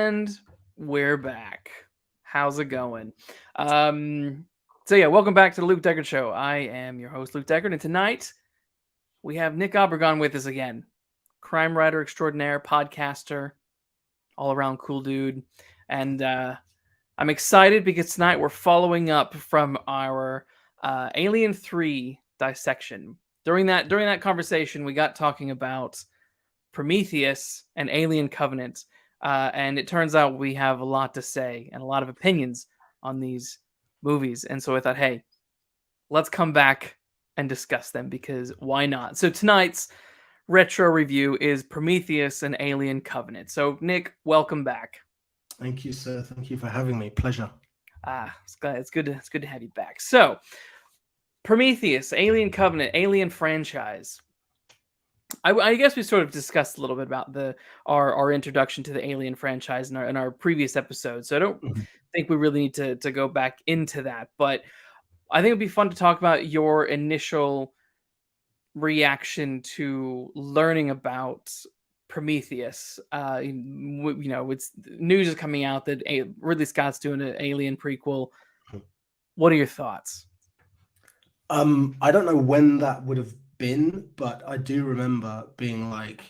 And we're back. How's it going? So yeah, welcome back to the Luke Deckard Show. I am your host, Luke Deckard, and tonight we have Nick Obregon with us again. Crime writer extraordinaire, podcaster, all-around cool dude. And I'm excited because tonight we're following up from our Alien 3 dissection. During that conversation, we got talking about Prometheus and Alien Covenant. And it turns out we have a lot to say and a lot of opinions on these movies. And so I thought, hey, let's come back and discuss them because why not? So tonight's retro review is Prometheus and Alien Covenant. So Nick, welcome back. Thank you, sir. Thank you for having me. Pleasure. It's good to have you back. So Prometheus, Alien Covenant, Alien franchise. I guess we sort of discussed a little bit about our introduction to the Alien franchise in our previous episode, so I don't think we really need to go back into that. But I think it'd be fun to talk about your initial reaction to learning about Prometheus. It's news is coming out that Ridley Scott's doing an Alien prequel. What are your thoughts? I don't know when that would have been, but I do remember being like,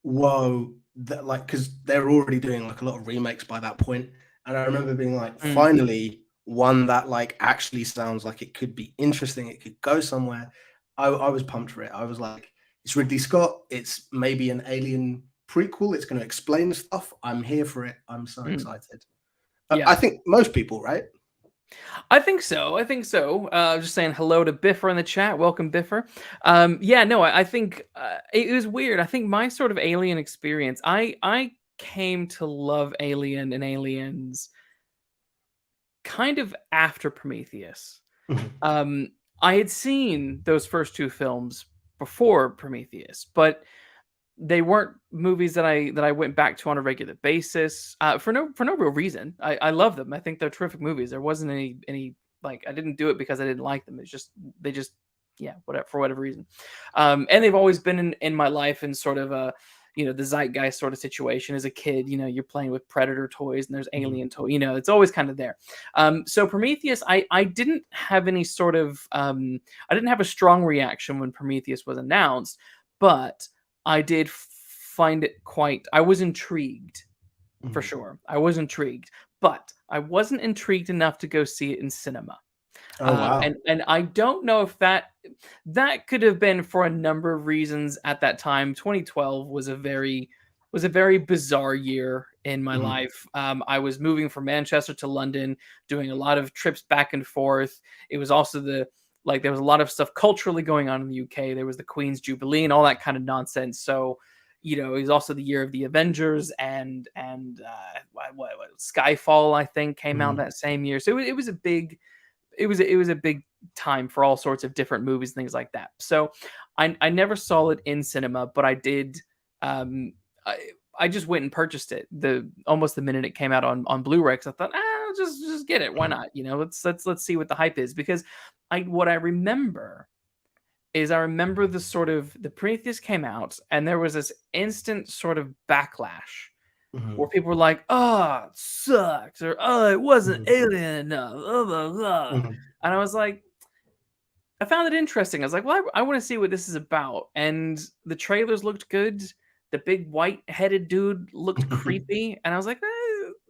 whoa, that, like, because they're already doing like a lot of remakes by that point, and I remember being like, finally one that like actually sounds like it could be interesting, it could go somewhere. I was pumped for it. I was like, it's Ridley Scott, it's maybe an Alien prequel, it's going to explain stuff. I'm here for it. I'm so excited. Yeah. I think most people, right? I think so. Just saying hello to Biffer in the chat. Welcome, Biffer. I think it was weird. I think my sort of Alien experience, I came to love Alien and Aliens kind of after Prometheus. I had seen those first two films before Prometheus, but they weren't movies that I went back to on a regular basis for no real reason. I love them. I think they're terrific movies. There wasn't any like I didn't do it because I didn't like them. It's just for whatever reason. And they've always been in my life in sort of a the zeitgeist sort of situation. As a kid, you're playing with Predator toys and there's Alien toys. It's always kind of there. So Prometheus, I didn't have any sort of I didn't have a strong reaction when Prometheus was announced, but I did find it I was intrigued, for sure. I was intrigued, but I wasn't intrigued enough to go see it in cinema. Oh, wow. And I don't know if that could have been for a number of reasons at that time. 2012 was a very bizarre year in my life. I was moving from Manchester to London, doing a lot of trips back and forth. It was also there was a lot of stuff culturally going on in the UK. There was the Queen's Jubilee and all that kind of nonsense. So, it was also the year of the Avengers and Skyfall, I think, came out that same year. So it was a big time for all sorts of different movies and things like that. So I never saw it in cinema, but I did. I just went and purchased it almost the minute it came out on Blu-ray, because I thought, just get it. Why not? Let's see what the hype is, because what I remember is the Prometheus came out and there was this instant sort of backlash where people were like, oh, it sucks, or oh, it wasn't alien enough, blah, blah. And I was like, I found it interesting. I was like, well, I want to see what this is about. And the trailers looked good. The big white-headed dude looked creepy, and I was like,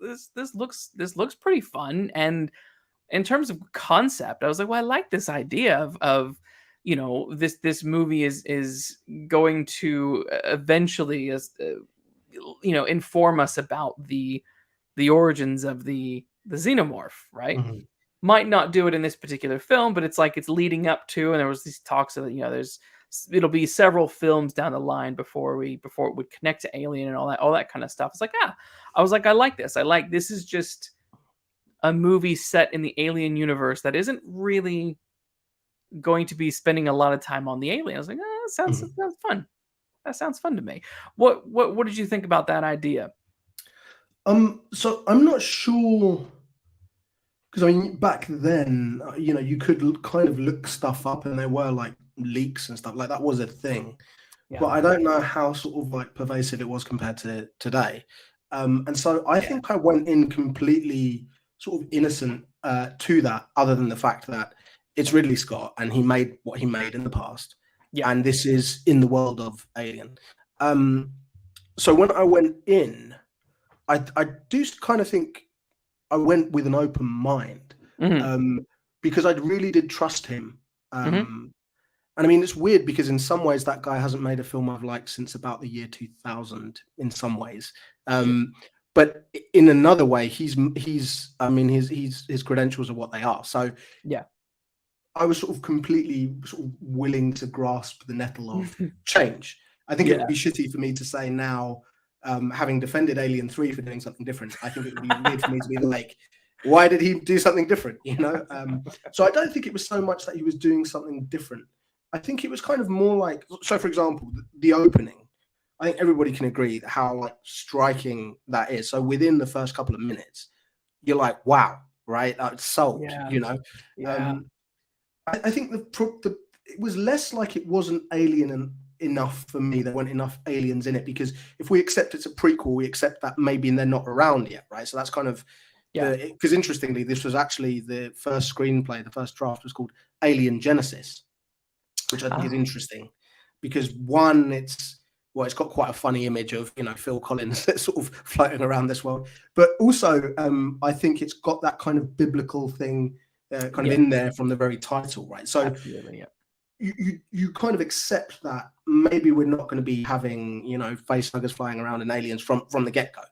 this looks pretty fun. And in terms of concept, I was like, well, I like this idea of this movie is going to eventually inform us about the origins of the xenomorph, right? Might not do it in this particular film, but it's like it's leading up to, and there was these talks of it'll be several films down the line before it would connect to Alien and all that kind of stuff. It's like, I was like, I like this. This is just a movie set in the Alien universe that isn't really going to be spending a lot of time on the alien. I was like, that sounds fun. That sounds fun to me. What did you think about that idea? So I'm not sure, because I mean, back then, you could kind of look stuff up, and there were like leaks and stuff like that was a thing. Yeah. But I don't know how sort of like pervasive it was compared to today. And so I think I went in completely sort of innocent to that, other than the fact that it's Ridley Scott and he made what he made in the past. Yeah. And this is in the world of Alien. So when I went in, I do kind of think I went with an open mind, because I really did trust him. And I mean, it's weird because in some ways that guy hasn't made a film I've liked since about the year 2000 in some ways. But in another way, his credentials are what they are. So yeah, I was sort of completely sort of willing to grasp the nettle of change. I think it would be shitty for me to say now, having defended Alien 3 for doing something different, I think it would be weird for me to be like, why did he do something different? You know? So I don't think it was so much that he was doing something different. I think it was kind of more like, so for example, the opening, I think everybody can agree how like striking that is. So within the first couple of minutes, you're like, wow, right? It's sold, you know? I think it was less like it wasn't alien enough for me. There weren't enough aliens in it, because if we accept it's a prequel, we accept that maybe they're not around yet, right? So that's kind of, because interestingly, this was actually the first screenplay, the first draft was called Alien Genesis, which I think is interesting, because one, it's got quite a funny image of, you know, Phil Collins sort of floating around this world, but also I think it's got that kind of biblical thing kind of in there from the very title, right? So you kind of accept that maybe we're not going to be having, you know, face huggers flying around and aliens from the get-go.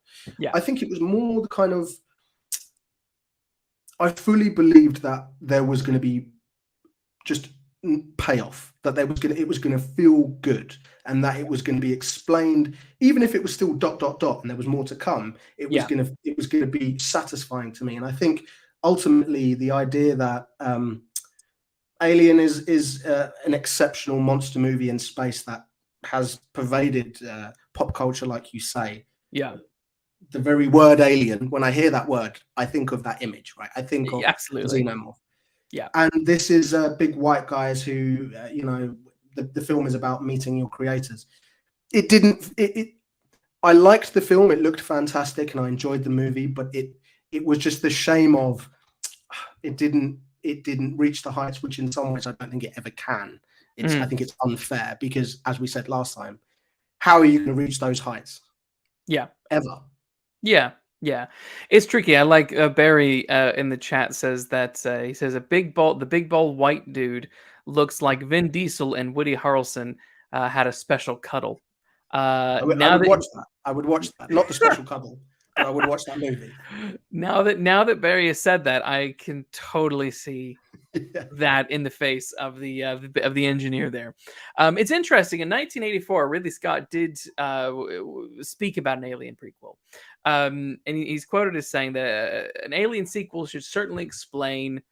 I think it was more the kind of, I fully believed that there was going to be just payoff, that it was going to feel good, and that it was going to be explained, even if it was still ... and there was more to come. It was going to be satisfying to me. And I think ultimately the idea that Alien is an exceptional monster movie in space that has pervaded pop culture, like you say. The very word alien, when I hear that word, I think of that image, right? I think of xenomorph. And this is big white guys who, you know, the film is about meeting your creators. I liked the film. It looked fantastic and I enjoyed the movie, but it was just the shame of it didn't reach the heights, which in some ways I don't think it ever can. I think it's unfair, because as we said last time, how are you going to reach those heights? Ever. Yeah, it's tricky. I like Barry in the chat says that he says the big bald white dude looks like Vin Diesel and Woody Harrelson had a special cuddle. I would watch that. I would watch that. Not the special cuddle, but I would watch that movie. Now that Barry has said that, I can totally see that in the face of the engineer there. It's interesting. In 1984, Ridley Scott did speak about an Alien prequel, and he's quoted as saying that an Alien sequel should certainly explain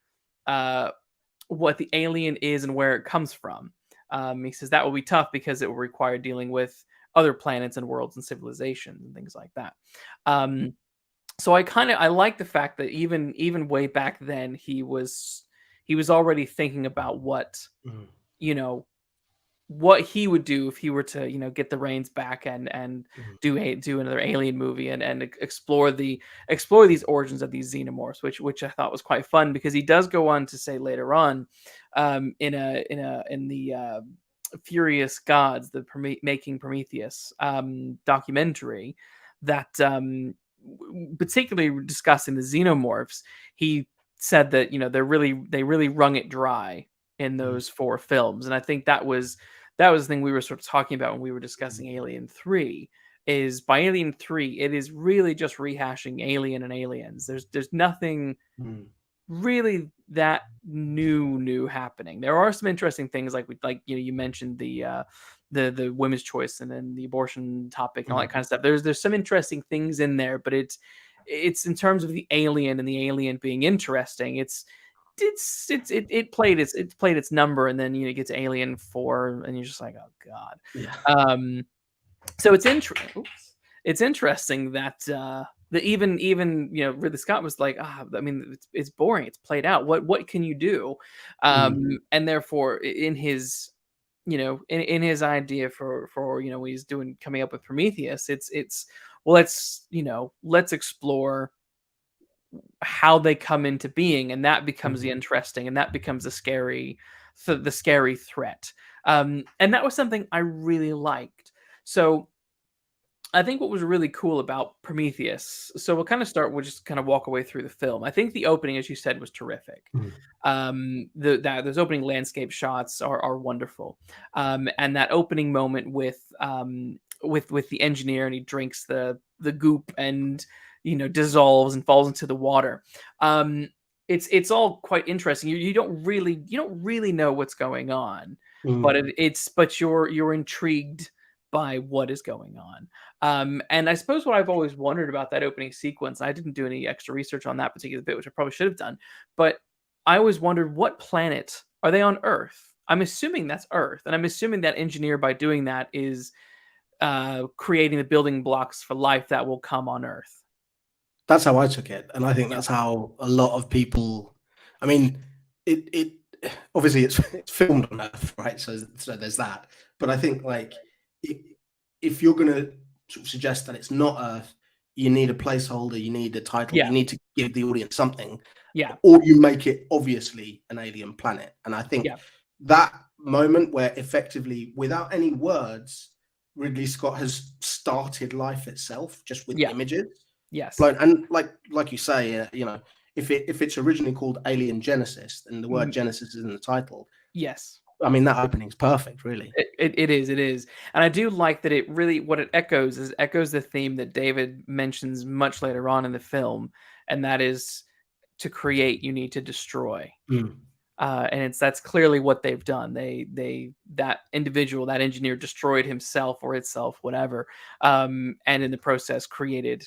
what the alien is and where it comes from. He says that will be tough because it will require dealing with other planets and worlds and civilizations and things like that. So I like the fact that even way back then he was already thinking about what you know, what he would do if he were to, you know, get the reins back and do another Alien movie and explore these origins of these xenomorphs, which I thought was quite fun, because he does go on to say later on in the Furious Gods, the Making Prometheus documentary, that particularly discussing the xenomorphs, he said that, you know, they really wrung it dry in those 4 films. And I think that was the thing we were sort of talking about when we were discussing Alien 3, is by Alien 3, it is really just rehashing Alien and Aliens. There's nothing really that new happening. There are some interesting things, like you know, you mentioned the women's choice and then the abortion topic and all that kind of stuff. There's some interesting things in there, but it's in terms of the alien and the alien being interesting, it played its number, and then, you know, you get to Alien 4 and you're just like, oh god. So it's interesting that even you know, Ridley Scott was like, I mean, it's boring, it's played out, what can you do? And therefore in his, you know, in his idea for, you know, when he's coming up with Prometheus, it's well, let's explore how they come into being, and that becomes the interesting, and that becomes the scary threat. And that was something I really liked. So I think what was really cool about Prometheus. So we'll just kind of walk away through the film. I think the opening, as you said, was terrific. Mm. Those opening landscape shots are wonderful, and that opening moment with the engineer, and he drinks the goop and dissolves and falls into the water. It's all quite interesting. You don't really know what's going on, but Mm. you're intrigued by what is going on. And I suppose what I've always wondered about that opening sequence, I didn't do any extra research on that particular bit, which I probably should have done, but I always wondered, what planet are they on? Earth? I'm assuming that's Earth, and I'm assuming that engineer, by doing that, is creating the building blocks for life that will come on Earth. That's how I took it, and I think Yeah. that's how a lot of people. I mean, it obviously it's filmed on Earth, right? So there's that. But I think like if you're gonna sort of suggest that it's not Earth, you need a placeholder, you need a title, Yeah. you need to give the audience something, Yeah. or you make it obviously an alien planet. And I think Yeah. that moment where effectively, without any words, Ridley Scott has started life itself just with Yeah. images. Yes. And like you say, if it's originally called Alien Genesis, and the word Genesis is in the title, Yes. I mean that opening's perfect, really. It is, and I do like that. What it echoes the theme that David mentions much later on in the film, and that is, to create, you need to destroy. Mm. And that's clearly what they've done. That individual, that engineer, destroyed himself or itself, whatever, and in the process created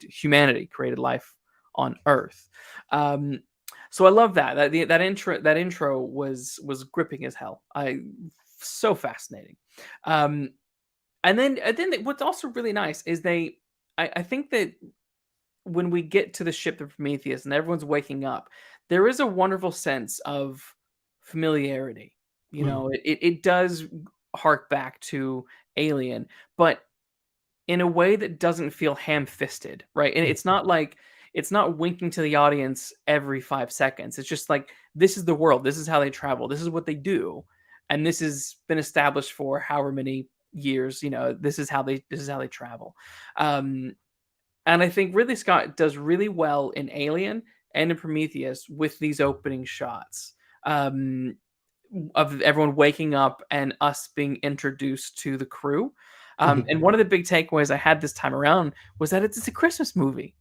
humanity, created life on Earth. So I love that. That intro was gripping as hell. So fascinating. And then what's also really nice is I think that when we get to the ship of Prometheus and everyone's waking up, there is a wonderful sense of familiarity. Mm. It does hark back to Alien, but in a way that doesn't feel ham-fisted, right? And it's not winking to the audience every 5 seconds. It's just like, this is the world, this is how they travel, this is what they do, and this has been established for however many years. This is how they travel. And I think Ridley Scott does really well in Alien and in Prometheus with these opening shots, of everyone waking up and us being introduced to the crew. And one of the big takeaways I had this time around was that it's a Christmas movie.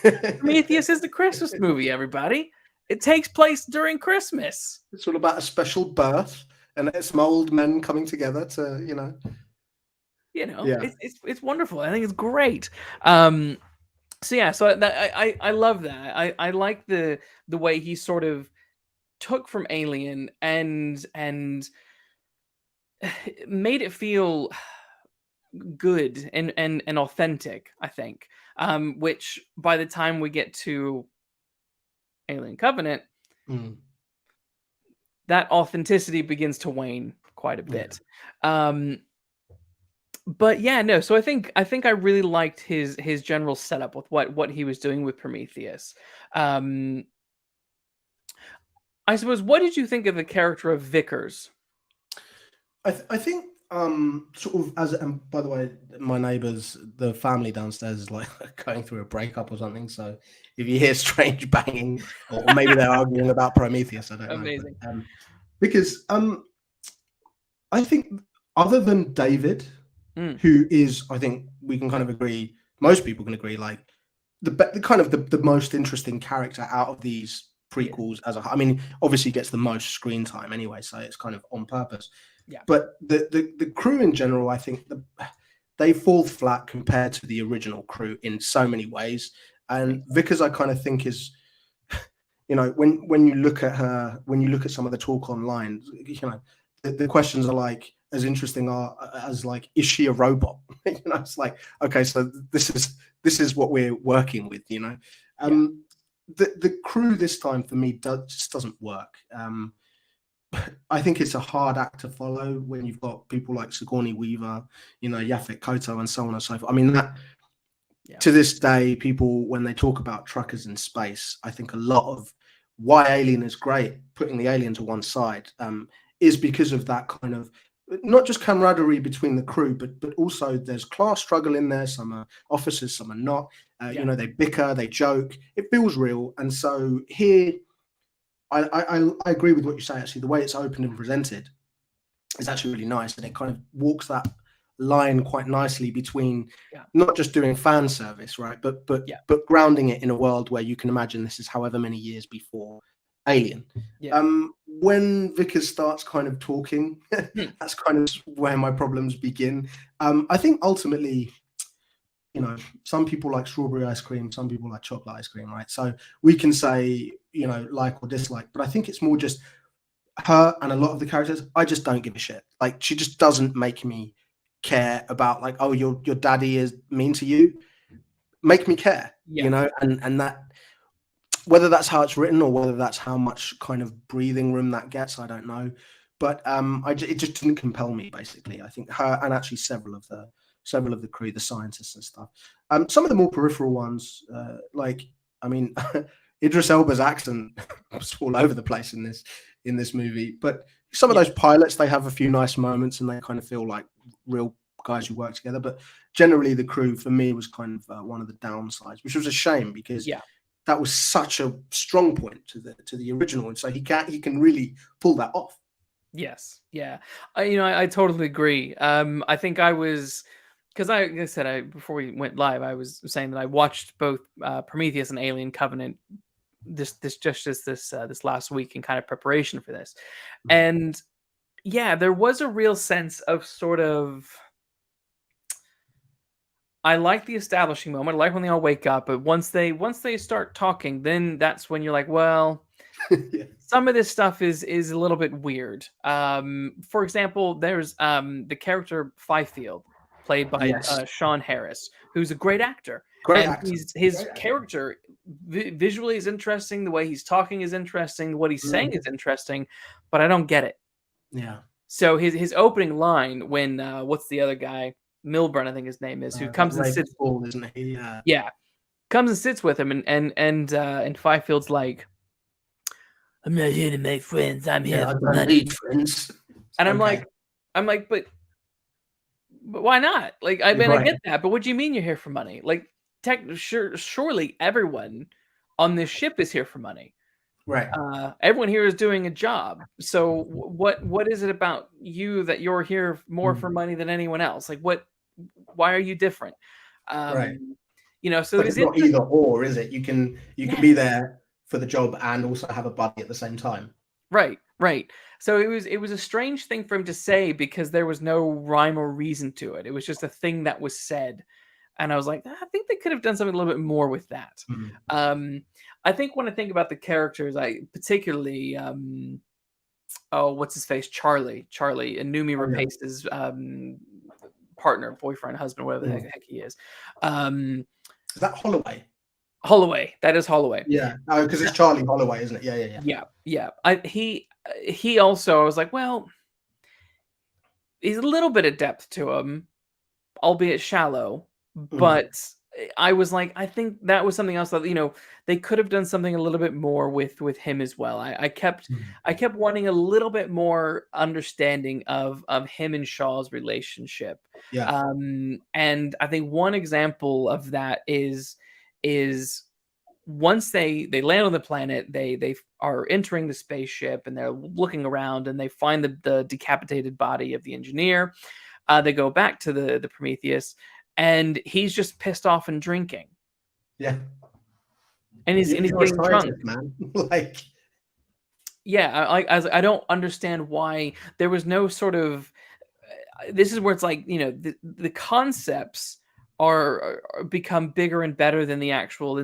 Prometheus is the Christmas movie, everybody. It takes place during Christmas. It's all about a special birth, and it's some old men coming together to, Yeah. It's wonderful. I think it's great. So yeah, so I love that. I like the way he sort of took from Alien and made it feel good and authentic, I think. Which by the time we get to Alien Covenant, Mm. that authenticity begins to wane quite a Yeah. bit. But yeah, no. So I think I really liked his general setup with what he was doing with Prometheus. I suppose, what did you think of the character of Vickers? I think sort of as, and by the way, my neighbours, the family downstairs is like going through a breakup or something. So if you hear strange banging, or maybe they're arguing about Prometheus, I don't know. Amazing. But, because I think other than David, who is, I think we can kind of agree, most people can agree, like the kind of the most interesting character out of these prequels I mean, obviously gets the most screen time anyway, so it's kind of on purpose. Yeah. But the crew in general, I think they fall flat compared to the original crew in so many ways. And Vickers, I kind of think is, when you look at her, when you look at some of the talk online, the questions are like as interesting as like, is she a robot? It's like, okay, so this is what we're working with. The crew this time for me just doesn't work. I think it's a hard act to follow when you've got people like Sigourney Weaver, Yaphet Kotto, and so on and so forth. I mean, Yeah. to this day, people, when they talk about truckers in space, I think a lot of why Alien is great, putting the alien to one side, is because of that kind of not just camaraderie between the crew, but also there's class struggle in there. Some are officers, some are not. Yeah. They bicker, they joke. It feels real, and so here, I agree with what you say. Actually, the way it's opened and presented is actually really nice, and it kind of walks that line quite nicely between not just doing fan service, right, but grounding it in a world where you can imagine this is however many years before Alien. When Vickers starts kind of talking, that's kind of where my problems begin. I think ultimately, some people like strawberry ice cream, some people like chocolate ice cream, right? So we can say, like or dislike, but I think it's more just her and a lot of the characters. I just don't give a shit. Like, she just doesn't make me care about, like, oh, your daddy is mean to you. Make me care, and that, whether that's how it's written or whether that's how much kind of breathing room that gets, I don't know. But it just didn't compel me, basically. I think her and actually several of the crew, the scientists and stuff. Some of the more peripheral ones, Idris Elba's accent was all over the place in this movie. But some of those pilots, they have a few nice moments and they kind of feel like real guys who work together. But generally, the crew for me was kind of one of the downsides, which was a shame because that was such a strong point to the original, and so he can really pull that off. Yes, yeah, I totally agree. I think I was, because like I said, before we went live, I was saying that I watched both Prometheus and Alien Covenant this last week in kind of preparation for this, and there was a real sense of sort of. I like the establishing moment. I like when they all wake up, but once they start talking, then that's when you're like, well, some of this stuff is a little bit weird. For example, there's the character Fifield, played by Sean Harris, who's a great actor. His character visually is interesting. The way he's talking is interesting. What he's saying is interesting, but I don't get it. Yeah. So his opening line when what's the other guy? Milburn, I think his name is, who comes and sits. Isn't he? Comes and sits with him, and Fifield's like, "I'm not here to make friends. I'm here for money." Need friends. And I'm like, but why not? Like, I get that, but what do you mean you're here for money? Like, surely everyone on this ship is here for money. Right. Everyone here is doing a job. So what is it about you that you're here more for money than anyone else? Like, why are you different? Right. So but it's not either or, is it? You can be there for the job and also have a buddy at the same time. Right. So it was a strange thing for him to say because there was no rhyme or reason to it. It was just a thing that was said. And I was like, I think they could have done something a little bit more with that. I think when I think about the characters, I particularly, what's his face? Charlie, and Numi Rapace's partner, boyfriend, husband, whatever the heck he is. Is that Holloway? Holloway. That is Holloway. Yeah. Oh, because it's Charlie Holloway, isn't it? Yeah. He also, I was like, well, he's a little bit of depth to him, albeit shallow. But I was like, I think that was something else that they could have done something a little bit more with him as well. I kept wanting a little bit more understanding of him and Shaw's relationship. Yeah. And I think one example of that is once they land on the planet, they are entering the spaceship and they're looking around and they find the decapitated body of the engineer. They go back to the Prometheus. And he's just pissed off and drinking. Yeah. And he's getting drunk, man. I don't understand why there was no sort of. This is where it's like the concepts are become bigger and better than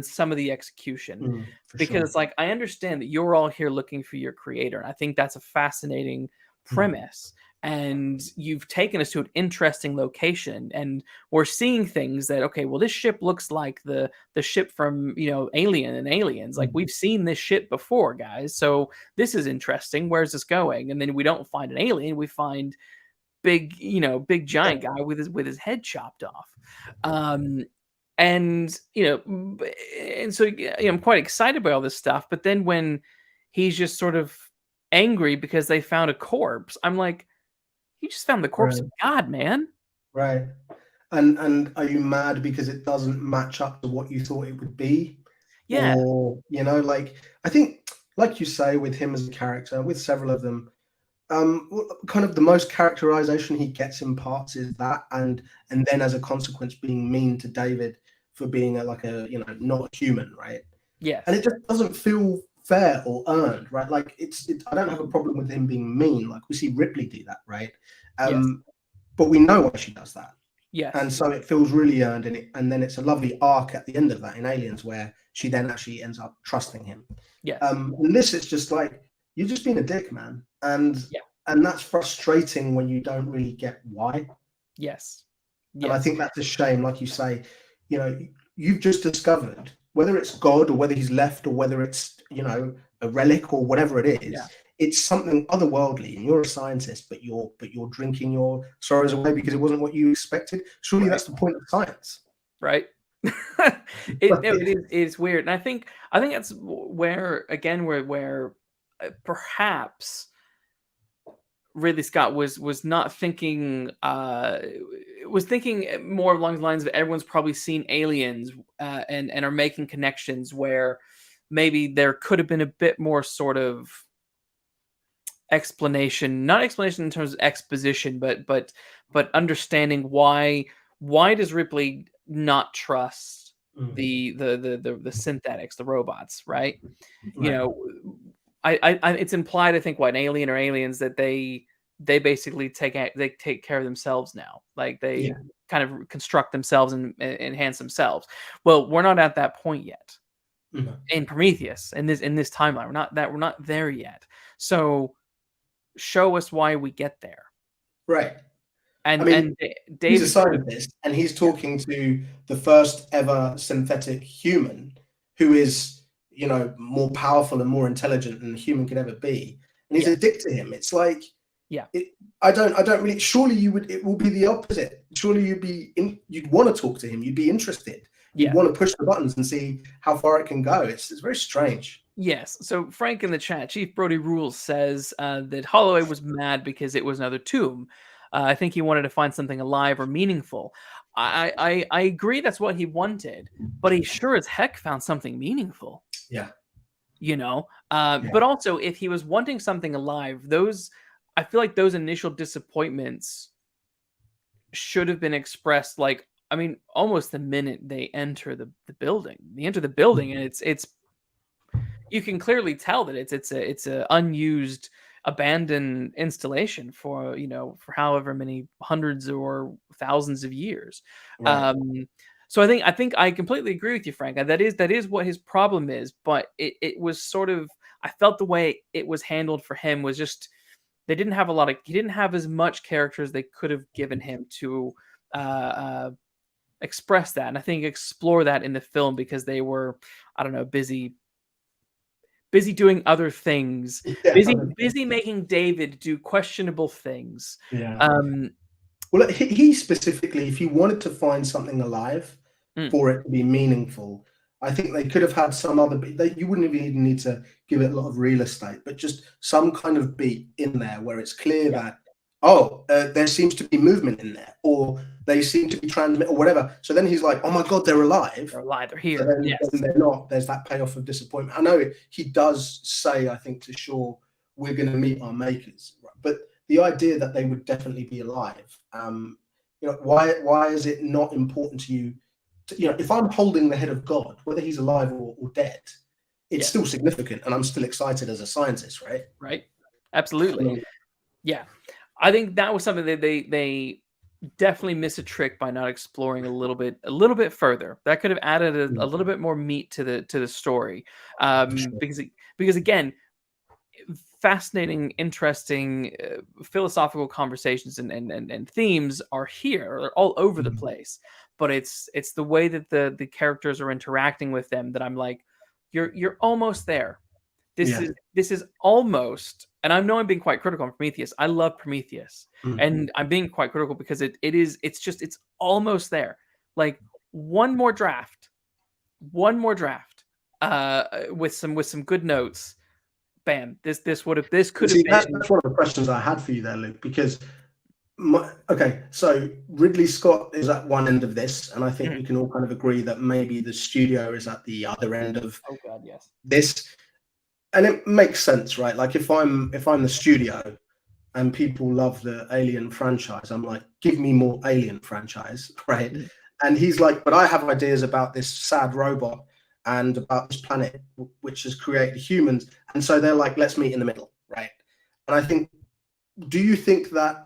some of the execution, because it's like, I understand that you're all here looking for your creator, and I think that's a fascinating premise. And you've taken us to an interesting location, and we're seeing things that, okay, well, this ship looks like the ship from Alien and Aliens. Like, we've seen this ship before, guys. So this is interesting. Where's this going? And then we don't find an alien. We find big giant guy with his head chopped off. And and so I'm quite excited by all this stuff. But then when he's just sort of angry because they found a corpse, I'm like, you just found the corpse Right. of God, man. Right. And are you mad because it doesn't match up to what you thought it would be? Yeah. Or, like, I think, like you say, with him as a character, with several of them, kind of the most characterization he gets in parts is that, and then as a consequence being mean to David for being not human, right? Yes. And it just doesn't feel fair or earned, right? Like I don't have a problem with him being mean. Like we see Ripley do that, right? Yes. But we know why she does that. Yes. And so it feels really earned, and then it's a lovely arc at the end of that in Aliens where she then actually ends up trusting him. Yes. And this, it's just like, you're just being a dick, man. And that's frustrating when you don't really get why. Yes. And I think that's a shame. Like you say, you've just discovered, whether it's God or whether he's left or whether it's, a relic or whatever it is, it's something otherworldly, and you're a scientist, but you're drinking your sorrows away because it wasn't what you expected. Surely that's the point of science, right? It's weird, and I think that's where perhaps Ridley Scott was not thinking, was thinking more along the lines of everyone's probably seen Aliens and are making connections where maybe there could have been a bit more sort of not explanation in terms of exposition, but understanding why does Ripley not trust the synthetics, the robots, right? It's implied, I think, what, an alien or aliens, that they basically take care of themselves now, like they kind of construct themselves and enhance themselves. Well, we're not at that point yet in Prometheus, in this timeline. We're not there yet. So show us why we get there. Right. And David, he's a scientist, and he's talking to the first ever synthetic human who is, more powerful and more intelligent than a human could ever be. And he's a dick to him. It's like, I don't really, surely it will be the opposite. Surely you'd want to talk to him. You'd be interested. You'd want to push the buttons and see how far it can go. It's very strange. Yes. So Frank in the chat, Chief Brody Rules, says that Holloway was mad because it was another tomb. I think he wanted to find something alive or meaningful. I agree that's what he wanted, but he sure as heck found something meaningful. Yeah. But also, if he was wanting something alive, I feel like those initial disappointments should have been expressed, like, I mean, almost the minute they enter the building. They enter the building, and it's you can clearly tell that it's a unused, abandoned installation for however many hundreds or thousands of years. Right. So I think I completely agree with you, Frank. That is what his problem is. But it was sort of, I felt the way it was handled for him was just, he didn't have as much character as they could have given him to express that, and I think explore that in the film, because they were, I don't know, busy doing other things, busy making David do questionable things. Well, he specifically, if you wanted to find something alive for it to be meaningful, I think they could have had some other beat. You wouldn't even need to give it a lot of real estate, but just some kind of beat in there where it's clear that, there seems to be movement in there, or they seem to be transmit or whatever. So then he's like, oh my God, they're alive. They're alive, they're here. So then they're not. There's that payoff of disappointment. I know he does say, I think, to Shaw, we're going to meet our makers. But the idea that they would definitely be alive, why is it not important to you? If I'm holding the head of God, whether he's alive or dead, it's still significant, and I'm still excited as a scientist, right? Right. Absolutely. Yeah. I think that was something that they definitely missed a trick by not exploring a little bit further. That could have added a little bit more meat to the story. Because again, fascinating, interesting philosophical conversations and themes are here. They're all over the place. But it's the way that the characters are interacting with them that I'm like, you're almost there. This is almost, and I know I'm being quite critical on Prometheus. I love Prometheus, and I'm being quite critical because it's almost there. Like, one more draft, with some good notes. Bam! This could have been. That's one of the questions I had for you there, Luke, because so Ridley Scott is at one end of this, and I think we can all kind of agree that maybe the studio is at the other end of this, and it makes sense, right? Like if I'm the studio and people love the Alien franchise, I'm like, give me more Alien franchise, right? And he's like, but I have ideas about this sad robot and about this planet which has created humans, and so they're like, let's meet in the middle, right? And I think, do you think that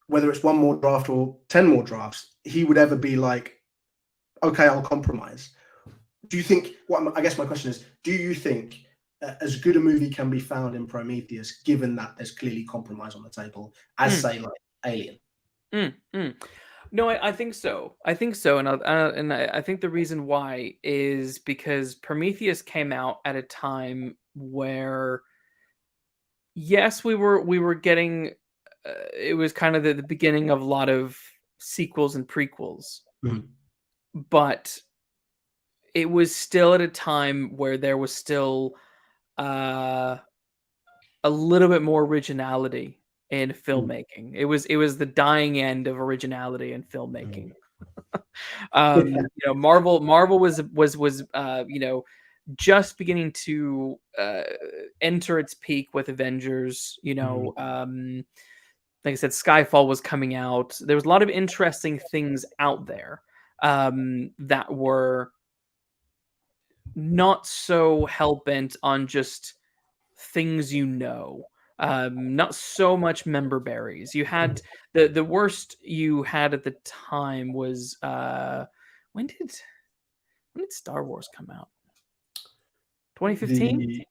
whether it's one more draft or 10 more drafts, he would ever be like, okay, I'll compromise? Do you think, I guess my question is, do you think as good a movie can be found in Prometheus, given that there's clearly compromise on the table, as say like Alien? No, I think so. I think so, and I think the reason why is because Prometheus came out at a time where, yes, we were getting. It was kind of the beginning of a lot of sequels and prequels, but it was still at a time where there was still a little bit more originality in filmmaking. It was the dying end of originality in filmmaking. Marvel was just beginning to enter its peak with Avengers. Like I said, Skyfall was coming out. There was a lot of interesting things out there that were not so hell-bent on just things not so much member berries. You had the worst you had at the time was when did Star Wars come out? 2015?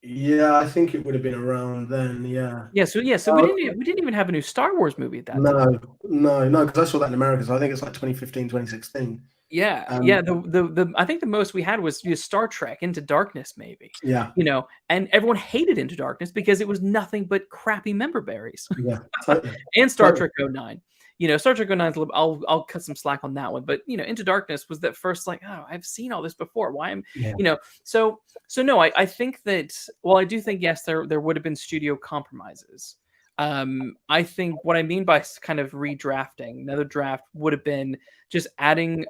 Yeah, I think it would have been around then. Yeah. So we didn't even have a new Star Wars movie at that time. No, because I saw that in America. So I think it's like 2015, 2016. Yeah. The I think the most we had was Star Trek Into Darkness, maybe. Yeah. And everyone hated Into Darkness because it was nothing but crappy member berries. Yeah. Totally. And Star Trek 09. Star Trek 09 is a little, I'll cut some slack on that one, but Into Darkness was that first like, oh, I've seen all this before. Why am so no, I think that, well, I do think yes, there would have been studio compromises. I think what I mean by kind of redrafting, another draft would have been just adding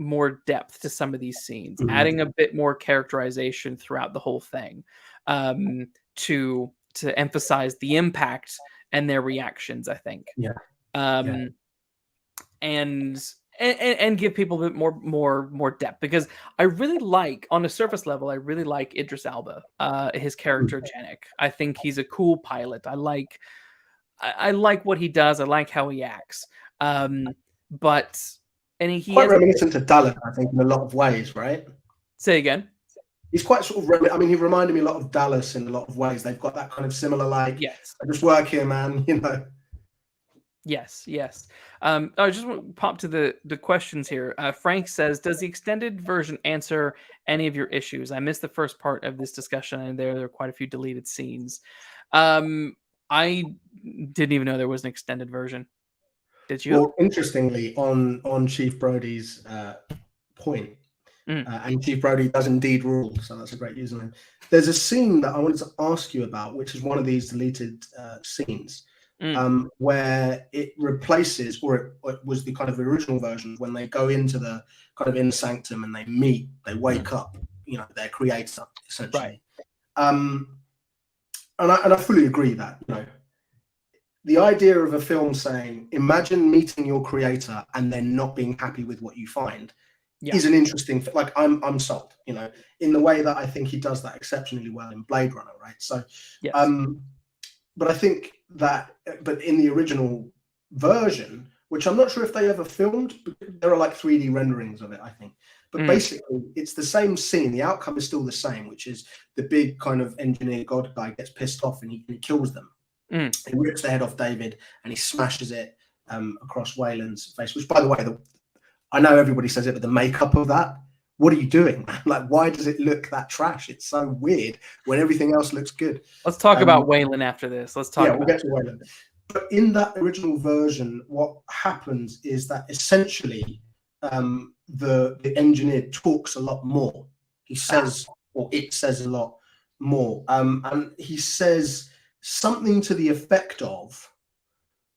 more depth to some of these scenes, adding a bit more characterization throughout the whole thing, to emphasize the impact and their reactions, I think. And give people a bit more depth, because I really like, on a surface level, I really like Idris Elba, his character Janek. I think he's a cool pilot. I like what he does. I like how he acts. But he quite reminiscent to Dallas, I think, in a lot of ways, right? Say again. He's quite sort of. He reminded me a lot of Dallas in a lot of ways. They've got that kind of similar, like, yes, I just work here, man. Yes. I just want to pop to the questions here. Frank says, does the extended version answer any of your issues? I missed the first part of this discussion, and there are quite a few deleted scenes. I didn't even know there was an extended version. Did you? Well, interestingly, on Chief Brody's point, and Chief Brody does indeed rule, so that's a great username. There's a scene that I wanted to ask you about, which is one of these deleted scenes. Where it replaces, or it was the kind of original version, when they go into the kind of inner sanctum and they wake up, their creator, essentially. Right. And I fully agree that, the idea of a film saying, imagine meeting your creator and then not being happy with what you find, is an interesting, like, I'm sold, in the way that I think he does that exceptionally well in Blade Runner, right? So, yes. But I think that, but in the original version, which I'm not sure if they ever filmed, there are like 3D renderings of it, I think. But basically, it's the same scene. The outcome is still the same, which is the big kind of engineer god guy gets pissed off and he kills them. He rips the head off David and he smashes it across Wayland's face, which, by the way, I know everybody says it, but the makeup of that, what are you doing? Like, why does it look that trash? It's so weird when everything else looks good. Let's talk about Wayland after this. We'll get to Wayland. But in that original version, what happens is that essentially the engineer talks a lot more. He says, or it says a lot more, and he says something to the effect of,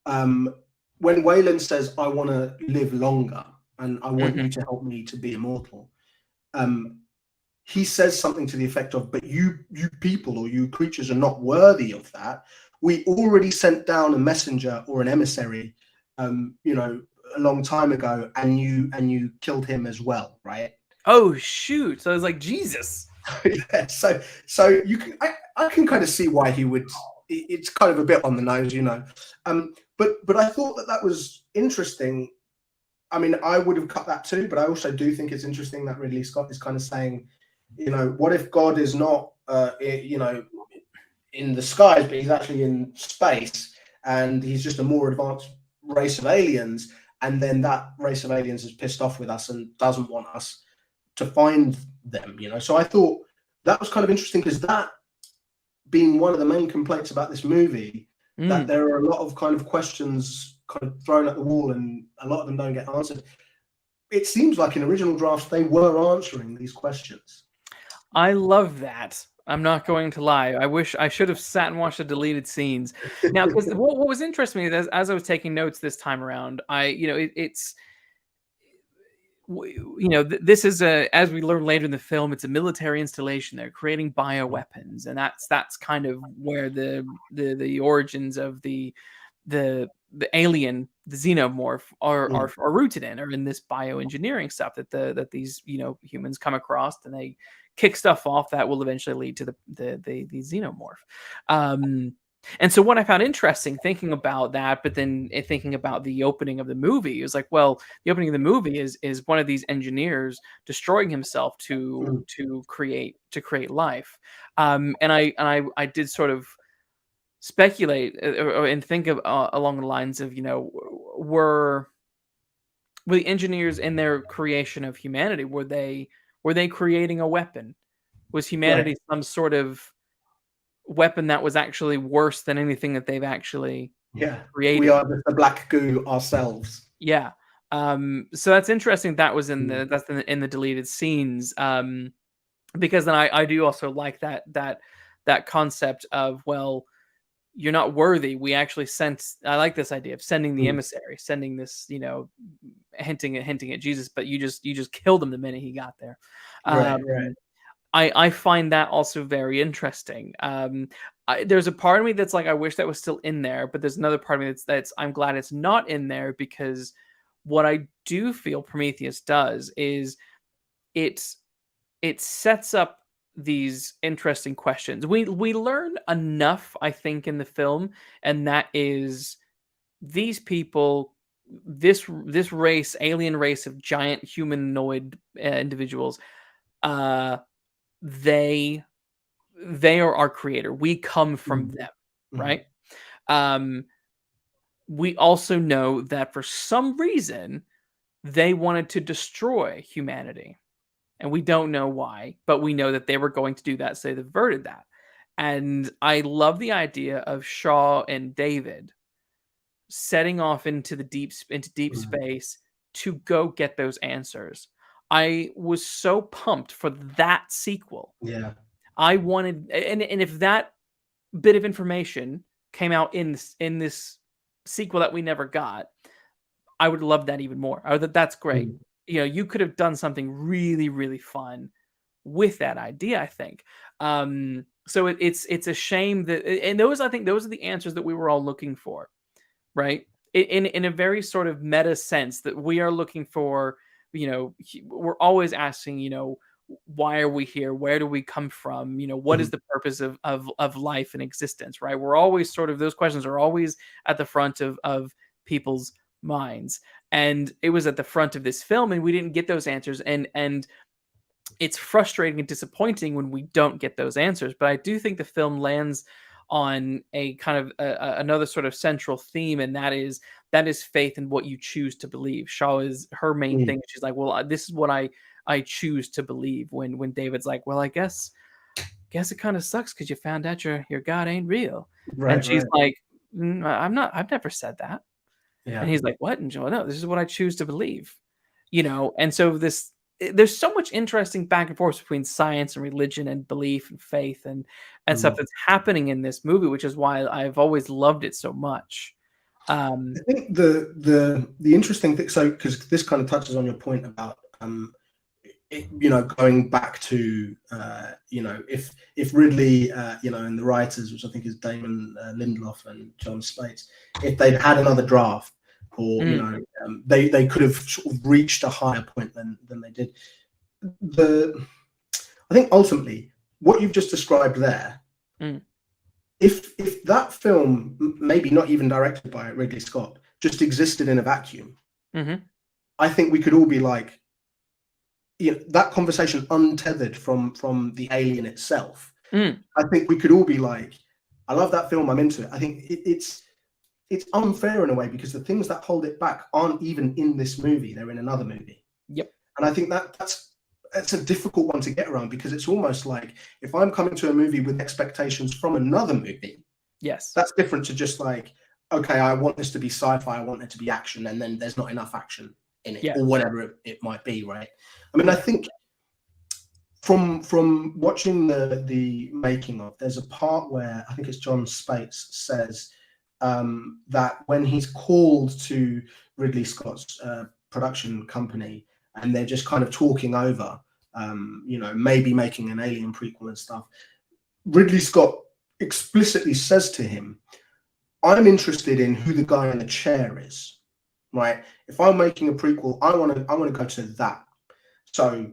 when Wayland says, "I want to live longer, and I want you to help me to be immortal." He says something to the effect of, "But you people, or you creatures, are not worthy of that. We already sent down a messenger or an emissary, a long time ago, and you killed him as well, right?" Oh shoot! So I was like, Jesus. Yeah, so you can, I can kind of see why he would. It's kind of a bit on the nose, but I thought that was interesting. I mean, I would have cut that too, but I also do think it's interesting that Ridley Scott is kind of saying, what if God is not, in the skies, but he's actually in space, and he's just a more advanced race of aliens, and then that race of aliens is pissed off with us and doesn't want us to find them, So I thought that was kind of interesting, because that being one of the main complaints about this movie, that there are a lot of kind of questions kind of thrown at the wall, and a lot of them don't get answered. It seems like in original drafts they were answering these questions. I love that. I'm not going to lie. I wish I should have sat and watched the deleted scenes. Now, because what was interesting is, as I was taking notes this time around, this is as we learn later in the film, it's a military installation. They're creating bioweapons, and that's kind of where the origins of the alien, the xenomorph, are rooted in, or in this bioengineering stuff that these humans come across, and they kick stuff off that will eventually lead to the xenomorph. And so what I found interesting thinking about that, but then thinking about the opening of the movie, is like, well, the opening of the movie is one of these engineers destroying himself to create life. And I did sort of speculate and think of along the lines of, were the engineers in their creation of humanity, were they creating a weapon? Was humanity some sort of weapon that was actually worse than anything that they've actually created? We are the black goo ourselves. Yeah. So that's interesting. That was in the deleted scenes. Because then I do also like that concept of, well, you're not worthy. We actually I like this idea of sending the emissary, sending this, hinting at Jesus, but you just killed him the minute he got there. Right. I find that also very interesting. There's a part of me that's like, I wish that was still in there, but there's another part of me that's I'm glad it's not in there, because what I do feel Prometheus does is it sets up these interesting questions. We learn enough, I think, in the film, and that is these people, this race, alien race of giant humanoid individuals, they are our creator. We come from them, right? We also know that for some reason they wanted to destroy humanity, and we don't know why, but we know that they were going to do that, so they averted that. And I love the idea of Shaw and David setting off into deep space to go get those answers. I was so pumped for that sequel. Yeah. I wanted, and if that bit of information came out in this sequel that we never got, I would love that even more. That's great. You could have done something really, really fun with that idea, I think. So it's a shame that, and I think those are the answers that we were all looking for, right? In a very sort of meta sense, that we are looking for, we're always asking, why are we here? Where do we come from? What is the purpose of life and existence, right? We're always sort of, those questions are always at the front of people's minds. And it was at the front of this film, and we didn't get those answers. And it's frustrating and disappointing when we don't get those answers. But I do think the film lands on a kind of another sort of central theme, and that is faith in what you choose to believe. Shaw is her main thing. She's like, well, this is what I choose to believe. When David's like, well, I guess it kind of sucks because you found out your God ain't real. Right, and she's like, I've never said that. Yeah. And he's like, what? And Joe, no, this is what I choose to believe. And so there's so much interesting back and forth between science and religion and belief and faith and stuff that's happening in this movie, which is why I've always loved it so much. I think the interesting thing, so because this kind of touches on your point about going back to if Ridley and the writers, which I think is Damon Lindelof and John Spates, if they'd had another draft, or they could have sort of reached a higher point than they did. I think ultimately what you've just described there, if that film, maybe not even directed by Ridley Scott, just existed in a vacuum, I think we could all be like, that conversation untethered from the alien itself. I think we could all be like, I love that film, I'm into it. I think it's unfair in a way, because the things that hold it back aren't even in this movie, they're in another movie. Yep. And I think that's a difficult one to get around, because it's almost like, if I'm coming to a movie with expectations from another movie, yes, that's different to just like, okay, I want this to be sci-fi, I want it to be action, and then there's not enough action in it, or whatever it might be, right? I mean, I think from watching the making of, there's a part where I think it's John Spates says that when he's called to Ridley Scott's production company, and they're just kind of talking over, maybe making an Alien prequel and stuff, Ridley Scott explicitly says to him, I'm interested in who the guy in the chair is, right? If I'm making a prequel, I want to go to that. So,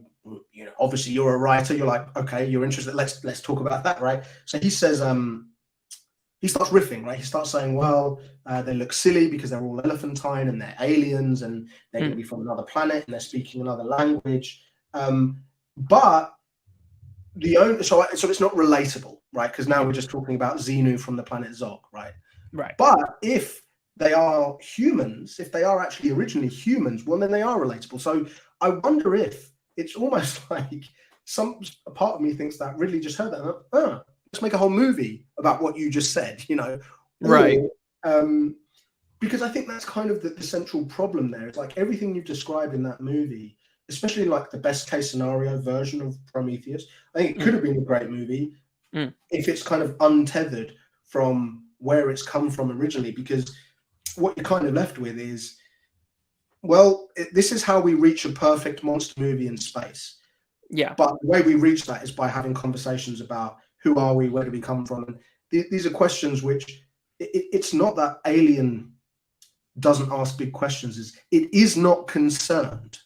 obviously you're a writer, you're like, okay, you're interested, let's talk about that, right? So he says, he starts riffing, right? He starts saying, well, they look silly because they're all elephantine and they're aliens and they're going to be from another planet and they're speaking another language. But so it's not relatable, right? Because now we're just talking about Xenu from the planet Zog, right? Right. But if they are humans, if they are actually originally humans, well, then they are relatable. So I wonder if it's almost like a part of me thinks that Ridley just heard that and let's make a whole movie about what you just said, right? Because I think that's kind of the central problem there. It's like everything you've described in that movie, especially like the best case scenario version of Prometheus, I think it could have been a great movie if it's kind of untethered from where it's come from originally, because what you're kind of left with is, well, this is how we reach a perfect monster movie in space. Yeah. But the way we reach that is by having conversations about who are we, where do we come from? And these are questions which, it's not that Alien doesn't ask big questions. It is not concerned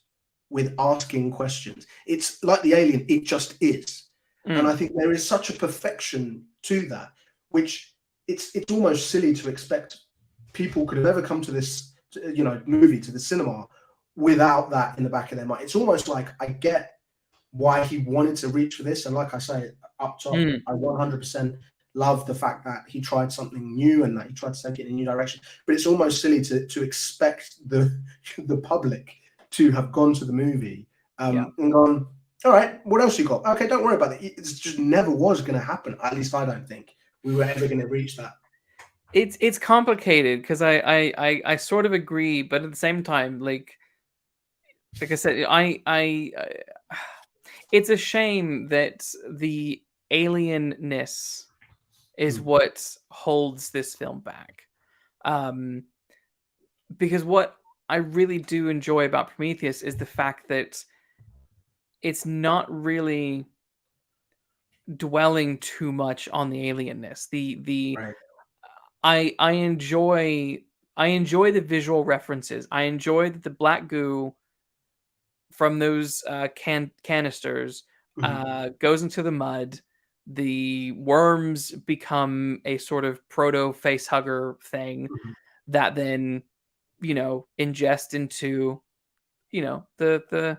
with asking questions. It's like the Alien, it just is. And I think there is such a perfection to that, which it's almost silly to expect people could have ever come to this, movie, to the cinema, without that in the back of their mind. It's almost like, I get why he wanted to reach for this, and like I say up top, I 100% love the fact that he tried something new and that he tried to take it in a new direction. But it's almost silly to expect the public to have gone to the movie and gone, all right, what else you got? Okay, don't worry about it. It just never was going to happen. At least I don't think we were ever going to reach that. It's complicated, because I sort of agree, but at the same time, like I said, it's a shame that the alienness is what holds this film back. Because what I really do enjoy about Prometheus is the fact that it's not really dwelling too much on the alienness. Right. I enjoy the visual references. I enjoy that the black goo from those canisters goes into the mud. The worms become a sort of proto face hugger thing that then ingest into the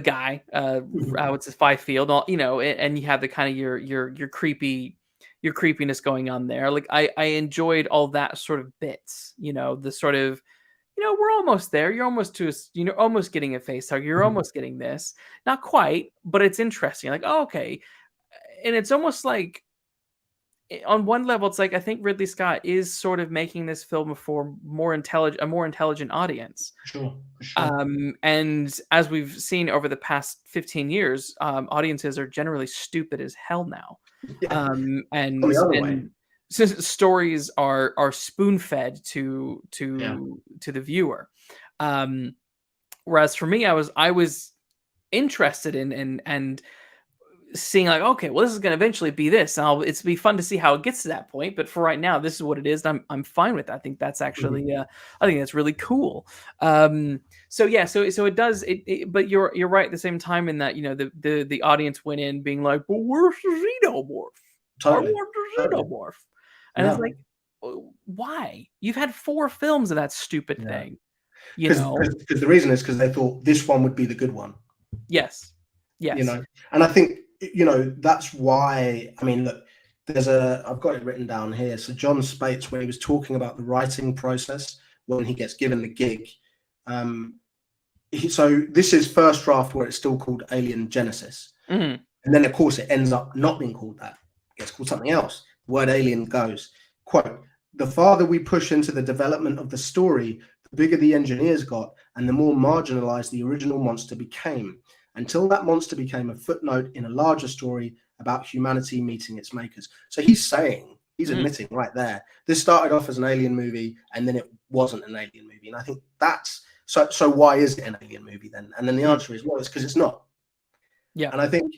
guy what's his 5 field, and you have the kind of your creepiness going on there. Like I enjoyed all that sort of bits, the sort of, we're almost there. You're almost almost getting a face hug. You're almost getting this, not quite, but it's interesting. Like, oh, okay. And it's almost like on one level, it's like I think Ridley Scott is sort of making this film for a more intelligent audience. Sure, for sure. And as we've seen over the past 15 years, audiences are generally stupid as hell now. Yeah. On And the other way. since stories are spoon fed to Yeah. the viewer. Whereas for me, I was interested in and seeing like, okay, well, this is going to eventually be this. And it's be fun to see how it gets to that point. But for right now, this is what it is. And I'm fine with that. I think that's Mhm. actually, I think that's really cool. So yeah, so it does but you're right at the same time in that, you know, the audience went in being like, well, where's the xenomorph? I Totally. want the Totally. xenomorph. And it's Yeah. like, why? You've had 4 films of that stupid Yeah. thing, you Because know? the reason is because they thought this one would be the good one. Yes. You Yes. know, and I think, you know, that's why, I mean, look, I've got it written down here. So John Spates, when he was talking about the writing process, when he gets given the gig, so this is first draft where it's still called Alien Genesis. Mhm. And then, of course, it ends up not being called that. It gets called something else. The word alien goes, quote, the farther we push into the development of the story, the bigger the engineers got and the more marginalized the original monster became, until that monster became a footnote in a larger story about humanity meeting its makers. So he's admitting right there, this started off as an alien movie and then it wasn't an alien movie. And I think that's, so why is it an alien movie then? And then the answer is, well, it's because it's not. Yeah. And I think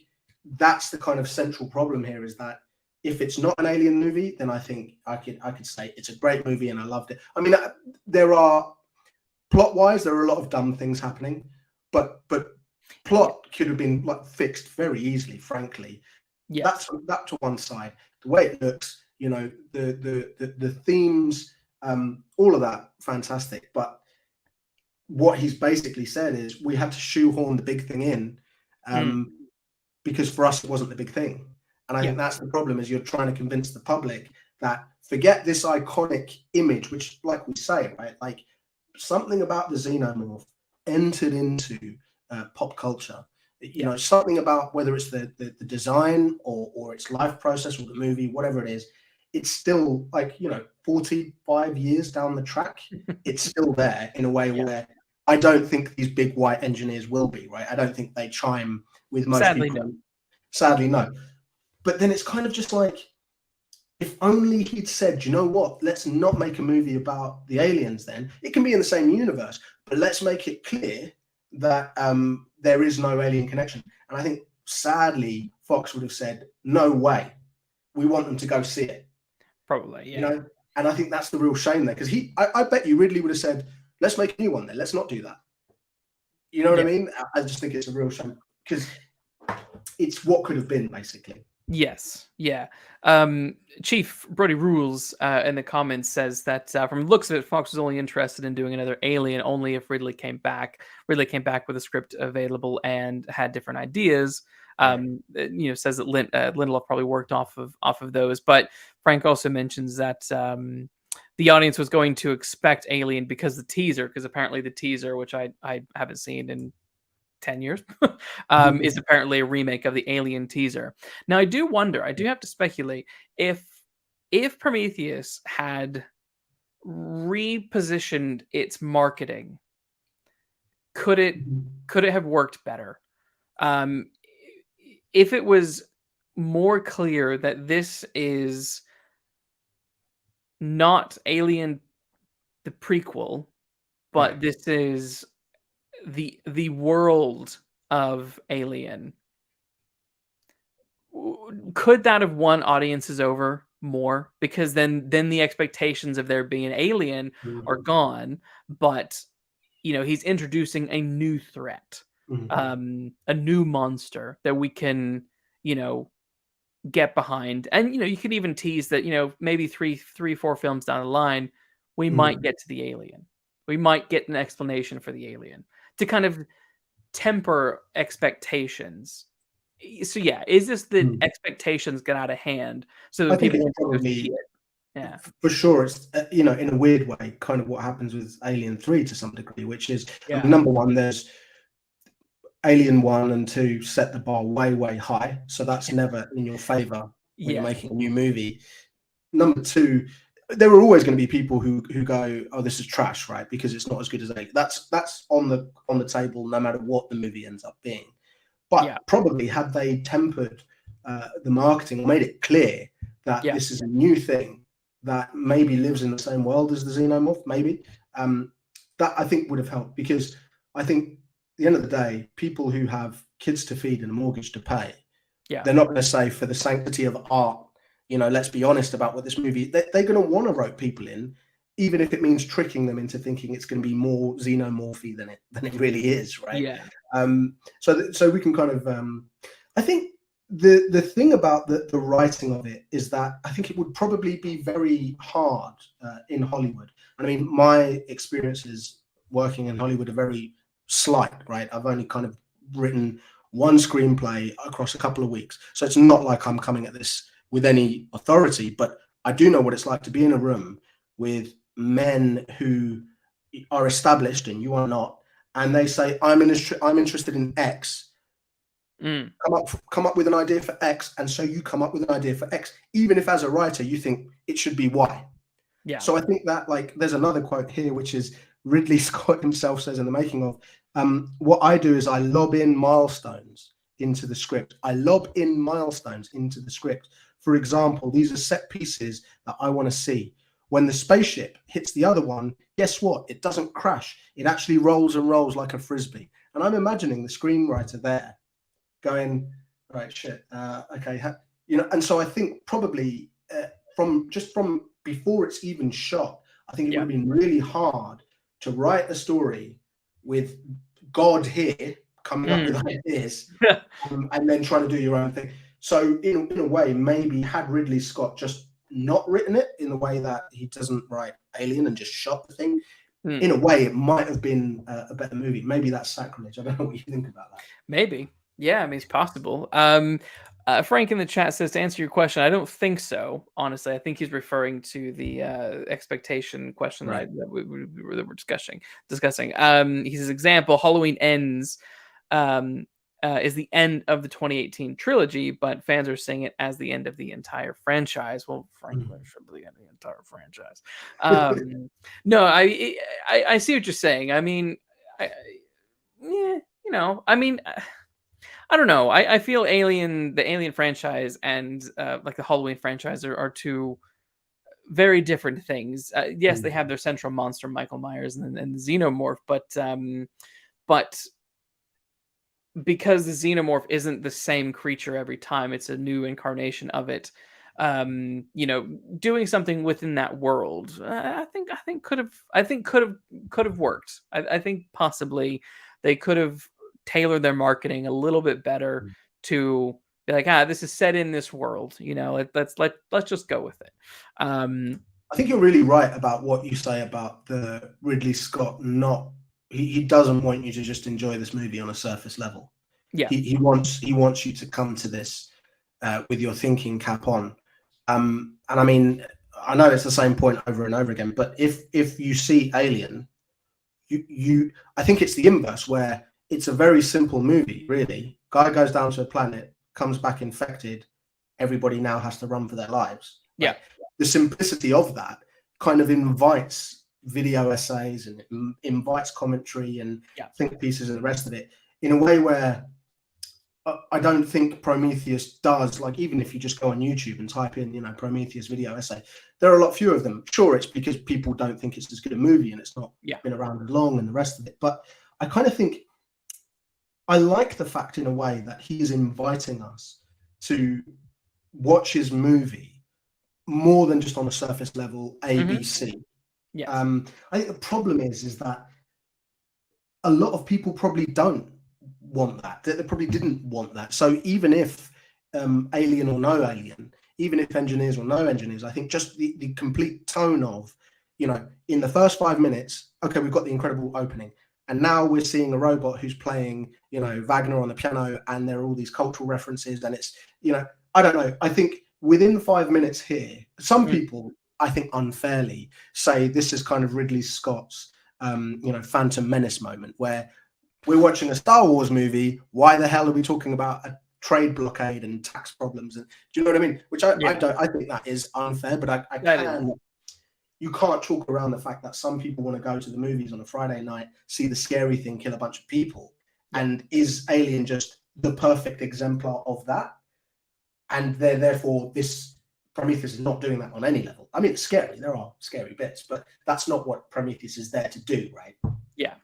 that's the kind of central problem here, is that if it's not an alien movie, then I think I could say it's a great movie and I loved it. I mean, there are plot-wise, there are a lot of dumb things happening, but plot could have been like fixed very easily, frankly. Yes. That to one side. The way it looks, you know, the themes, all of that, fantastic. But what he's basically said is we had to shoehorn the big thing in, because for us it wasn't the big thing. And I think that's the problem, is you're trying to convince the public that forget this iconic image, which, like we say, right, like something about the xenomorph entered into pop culture. You know, something about whether it's the design or its life process or the movie, whatever it is, it's still like, you know, 45 years down the track, it's still there in a way where I don't think these big white engineers will be, right? I don't think they chime with most Sadly, people. no. Sadly, no. But then it's kind of just like, if only he'd said, you know what, let's not make a movie about the aliens then. It can be in the same universe, but let's make it clear that there is no alien connection. And I think, sadly, Fox would have said, no way. We want them to go see it. Probably, yeah. You know? And I think that's the real shame there. Because I bet you Ridley would have said, let's make a new one then. Let's not do that. You know what I mean? I just think it's a real shame. Because it's what could have been, basically. Yes, yeah. Chief Brody Rules in the comments says that from the looks of it, Fox was only interested in doing another Alien only if Ridley came back. Ridley came back with a script available and had different ideas. You know, says that Lindelof probably worked off of those. But Frank also mentions that the audience was going to expect Alien because apparently the teaser, which I haven't seen in 10 years, is apparently a remake of the Alien teaser. Now, I do have to speculate if Prometheus had repositioned its marketing, could it have worked better? If it was more clear that this is not Alien the prequel, but this is the world of Alien, could that have won audiences over more? Because then the expectations of there being an alien are gone, but you know, he's introducing a new threat, a new monster that we can, you know, get behind. And you know, you could even tease that, you know, maybe 4 films down the line, we might get to the alien. We might get an explanation for the alien to kind of temper expectations. So yeah, is this the expectations get out of hand so that people it's want to go probably, see it? Yeah, for sure, it's you know, in a weird way, kind of what happens with Alien 3 to some degree, which is, I mean, number one, there's Alien 1 and 2 set the bar way high, so that's never in your favor when you're Yeah. making a new movie. Number two, there are always going to be people who go, oh, this is trash, right? Because it's not as good as Alien. That's on the table, no matter what the movie ends up being. But probably had they tempered the marketing or made it clear that this is a new thing that maybe lives in the same world as the xenomorph, maybe that I think would have helped, because I think at the end of the day, people who have kids to feed and a mortgage to pay, they're not going to say, for the sanctity of art, let's be honest about what this movie. They're going to want to rope people in, even if it means tricking them into thinking it's going to be more xenomorphy than it really is, right? Yeah. So we can kind of. I think the thing about the writing of it is that I think it would probably be very hard in Hollywood. I mean, my experiences working in Hollywood are very slight, right? I've only kind of written one screenplay across a couple of weeks, so it's not like I'm coming at this with any authority, but I do know what it's like to be in a room with men who are established and you are not, and they say, I'm interested in X. Come up with an idea for X, and so you come up with an idea for X, even if as a writer you think it should be Y. Yeah. So I think that, like, there's another quote here, which is Ridley Scott himself says in the making of, what I do is I lob in milestones into the script. For example, these are set pieces that I want to see. When the spaceship hits the other one, guess what? It doesn't crash. It actually rolls and rolls like a frisbee. And I'm imagining the screenwriter there going, right, shit, okay. And so I think probably from before it's even shot, I think it would have been really hard to write a story with God here coming up with ideas and then trying to do your own thing. So in a way, maybe had Ridley Scott just not written it in the way that he doesn't write Alien and just shot the thing, in a way, it might have been a better movie. Maybe that's sacrilege. I don't know what you think about that. Maybe. Yeah, I mean, it's possible. Frank in the chat says, to answer your question, I don't think so. Honestly, I think he's referring to the expectation question that we're discussing. He says, example, Halloween Ends is the end of the 2018 trilogy, but fans are saying it as the end of the entire franchise. Well, frankly, it should be the end of the entire franchise. No, I see what you're saying. I mean, I mean, I don't know. I feel the Alien franchise and like the Halloween franchise are two very different things. Yes, they have their central monster, Michael Myers, and the xenomorph, but because the xenomorph isn't the same creature every time, it's a new incarnation of it. Doing something within that world, I think could have worked. I think possibly they could have tailored their marketing a little bit better to be like, this is set in this world. Let's just go with it. I think you're really right about what you say about the Ridley Scott not. He doesn't want you to just enjoy this movie on a surface level. Yeah, he wants you to come to this with your thinking cap on. And I mean, I know it's the same point over and over again, but if you see Alien, I think it's the inverse, where it's a very simple movie, really. Guy goes down to a planet, comes back infected, everybody now has to run for their lives. Yeah. The simplicity of that kind of invites video essays and invites commentary and think pieces and the rest of it in a way where I don't think Prometheus does. Like, even if you just go on YouTube and type in, Prometheus video essay, there are a lot fewer of them. Sure, it's because people don't think it's as good a movie and it's not been around as long and the rest of it. But I kind of think I like the fact in a way that he is inviting us to watch his movie more than just on a surface level, A, B, C. Yeah. I think the problem is that a lot of people probably don't want that. They probably didn't want that. So even if Alien or no Alien, even if Engineers or no Engineers, I think just the complete tone of, in the first 5 minutes, okay, we've got the incredible opening. And now we're seeing a robot who's playing, Wagner on the piano, and there are all these cultural references. And it's, I don't know. I think within 5 minutes here, some people, I think unfairly, say this is kind of Ridley Scott's, Phantom Menace moment, where we're watching a Star Wars movie. Why the hell are we talking about a trade blockade and tax problems. And do you know what I mean? Which I think that is unfair, but I can. You can't talk around the fact that some people want to go to the movies on a Friday night, see the scary thing, kill a bunch of people. And is Alien just the perfect exemplar of that? And therefore, this Prometheus is not doing that on any level. I mean, it's scary. There are scary bits, but that's not what Prometheus is there to do, right? Yeah.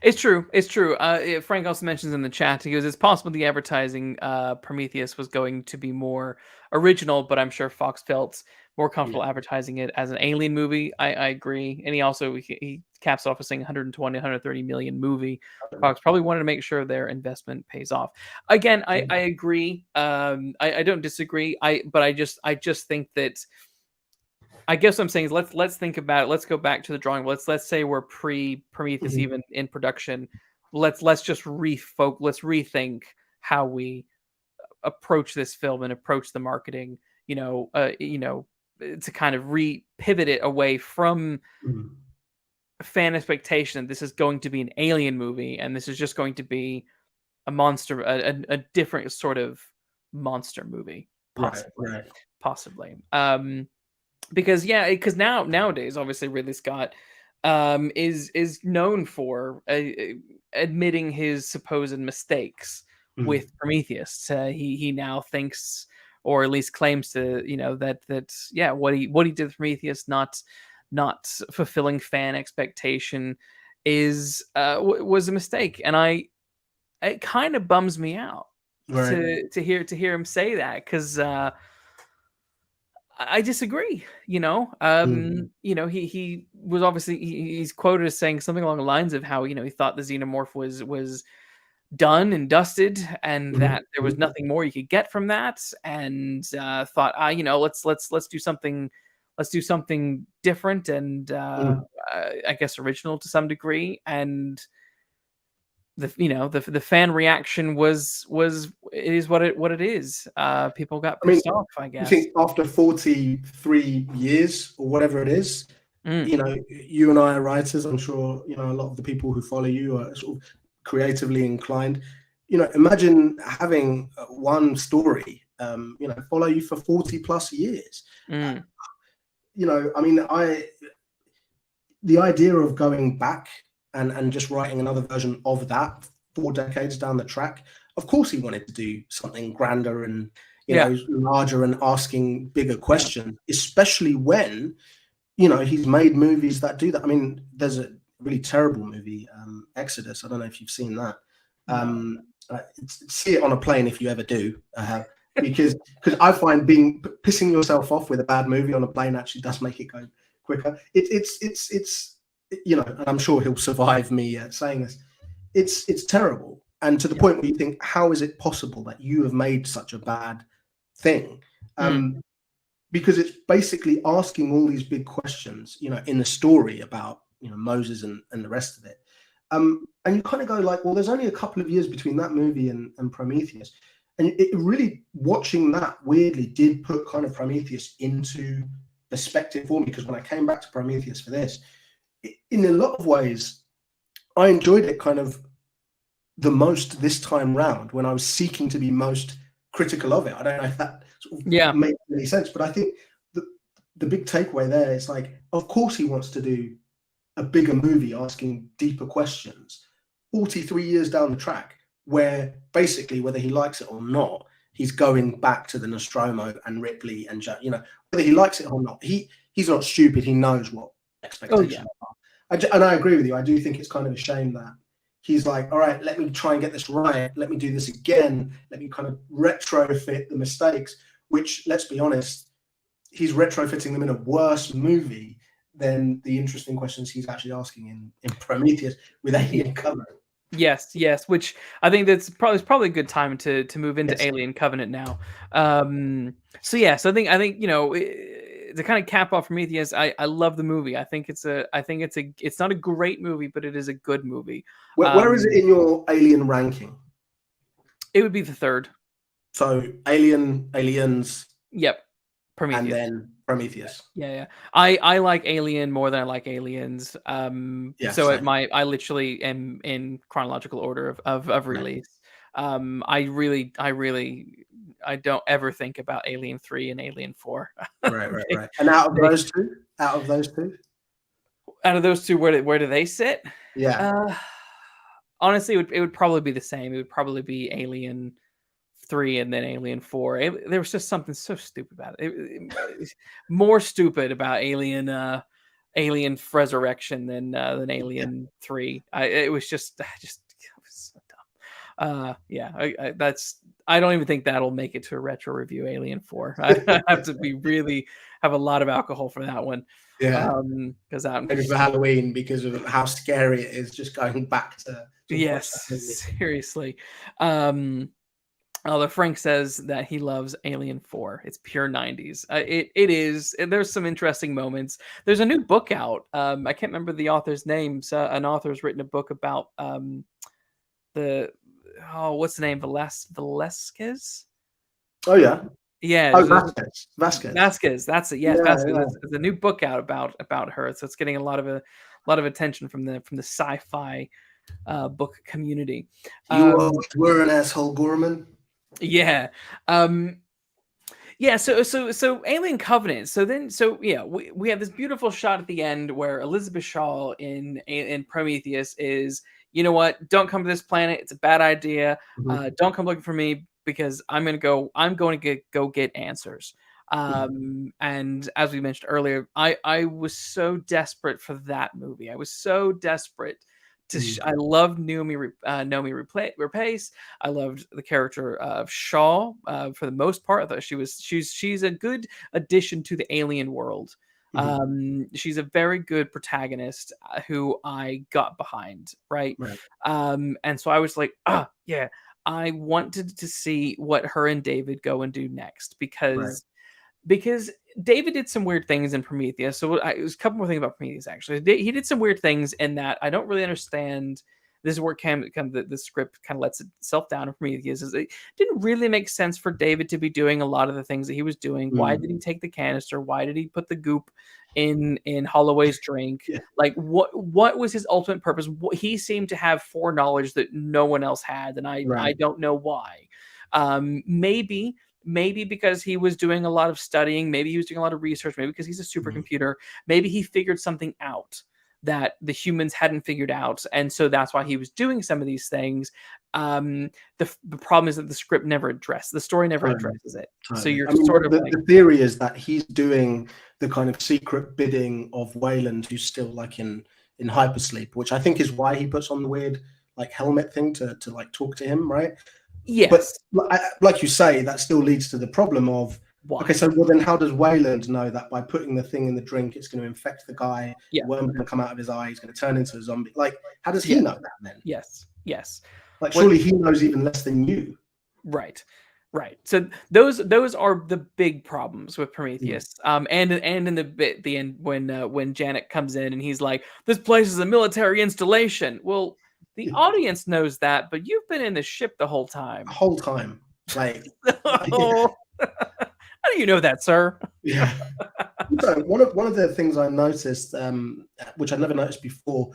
It's true. It's true. Frank also mentions in the chat, he goes, it's possible the advertising Prometheus was going to be more original, but I'm sure Fox felt more comfortable advertising it as an Alien movie. I agree. And he caps off with saying 120, 130 million movie. Fox probably wanted to make sure their investment pays off. Again, I agree. I don't disagree. But I just think that, I guess what I'm saying is let's think about it. Let's go back to the drawing board. Let's say we're pre-Prometheus even in production. Let's just let's rethink how we approach this film and approach the marketing, to kind of pivot it away from fan expectation. This is going to be an alien movie, and this is just going to be a monster, a different sort of monster movie, possibly. Because nowadays, obviously, Ridley Scott is known for admitting his supposed mistakes with Prometheus. He now thinks, or at least claims to, that what he did with Prometheus, not fulfilling fan expectation, was a mistake, and it kind of bums me out to hear him say that, because I disagree. He was obviously he's quoted as saying something along the lines of how he thought the xenomorph was done and dusted, and that there was nothing more you could get from that, and thought let's do something different and I guess original to some degree. And the fan reaction was it is what it is. People got pissed off, I guess. I think after 43 years or whatever it is, you and I are writers. I'm sure a lot of the people who follow you are sort of creatively inclined. Imagine having one story follow you for 40 plus years. I mean, the idea of going back and just writing another version of that 4 decades down the track, of course he wanted to do something grander and larger and asking bigger questions, especially when he's made movies that do that. I mean, there's a really terrible movie, Exodus. I don't know if you've seen that. See it on a plane if you ever do, because I find pissing yourself off with a bad movie on a plane actually does make it go quicker. It's and I'm sure he'll survive me saying this. It's terrible, and to the point where you think, how is it possible that you have made such a bad thing? Because it's basically asking all these big questions, in the story about Moses and the rest of it. And you kind of go like, well, there's only a couple of years between that movie and Prometheus. And it really, watching that weirdly did put kind of Prometheus into perspective for me, because when I came back to Prometheus for this, in a lot of ways, I enjoyed it kind of the most this time round, when I was seeking to be most critical of it. I don't know if that sort of makes any sense, but I think the big takeaway there is like, of course he wants to do a bigger movie asking deeper questions 43 years down the track, where basically, whether he likes it or not, he's going back to the Nostromo and Ripley and whether he likes it or not, he's not stupid. He knows what expectations are. And I agree with you. I do think it's kind of a shame that he's like, all right, let me try and get this right. Let me do this again. Let me kind of retrofit the mistakes, which, let's be honest, he's retrofitting them in a worse movie than the interesting questions he's actually asking in Prometheus with Alien Covenant. Yes, which I think that's probably a good time to move into Alien Covenant now. So I think to kind of cap off Prometheus, I love the movie. I think it's not a great movie, but it is a good movie. Where is it in your Alien ranking? It would be the third. So Aliens. Yep. Prometheus. And then Prometheus. Yeah. I like Alien more than I like Aliens. So I literally am in chronological order of release. I really I don't ever think about Alien 3 and Alien 4. Right. And out of those two, Out of those two, where do they sit? yeah. Honestly, it would probably be the same. It would probably be Alien 3 and then Alien 4. There was just something so stupid about it. It's more stupid about Alien Resurrection than Alien 3. It was just it was so dumb. Yeah, I don't even think that'll make it to a retro review. Alien 4. I have to have a lot of alcohol for that one. Yeah. Because Maybe for Halloween, because of how scary it is, just going back to yes, seriously. Although Frank says that he loves Alien 4. It's pure 90s. It is. There's some interesting moments. There's a new book out. I can't remember the author's name. So an author's written a book about what's the name? Velasquez? Oh yeah. Yeah. Oh, Vasquez. That's it. Yes, Vasquez. Yeah. There's a new book out about her. So it's getting a lot of attention from the sci-fi book community. You were an asshole, Gorman. Yeah. Yeah, so Alien Covenant. We have this beautiful shot at the end where Elizabeth Shaw in Prometheus is, you know what? Don't come to this planet. It's a bad idea. Don't come looking for me because I'm going to go get answers. And as we mentioned earlier, I was so desperate for that movie. I was so desperate I loved Noomi Rapace. I loved the character of Shaw for the most part. I thought she's a good addition to the alien world. She's a very good protagonist who I got behind, right? And so I was like, yeah, I wanted to see what her and David go and do next because David did some weird things in Prometheus. So it was a couple more things about Prometheus, actually. He did some weird things in that I don't really understand. This is where the script kind of lets itself down in Prometheus. It didn't really make sense for David to be doing a lot of the things that he was doing. Why did he take the canister? Why did he put the goop in Holloway's drink? Like, what was his ultimate purpose? He seemed to have foreknowledge that no one else had, and I don't know why. Maybe because he was doing a lot of studying, maybe he was doing a lot of research, maybe because he's a supercomputer, maybe he figured something out that the humans hadn't figured out, and so that's why he was doing some of these things. The problem is that the script never addresses, the story never addresses it. So you're the theory is that he's doing the kind of secret bidding of Wayland, who's still like in hypersleep, which I think is why he puts on the weird like helmet thing to like talk to him, right? Yes. But like you say, that still leads to the problem of, okay, so then how does Wayland know that by putting the thing in the drink, it's going to infect the guy, the worm's going to come out of his eye, he's going to turn into a zombie? Like, how does he know that then? Yes. Like, surely he knows even less than you. Right. So those are the big problems with Prometheus. And in the end when Janet comes in and he's like, this place is a military installation. Well, the audience knows that, but you've been in the ship the whole time. Like, how do you know that, sir? Yeah. So one of the things I noticed, which I never noticed before,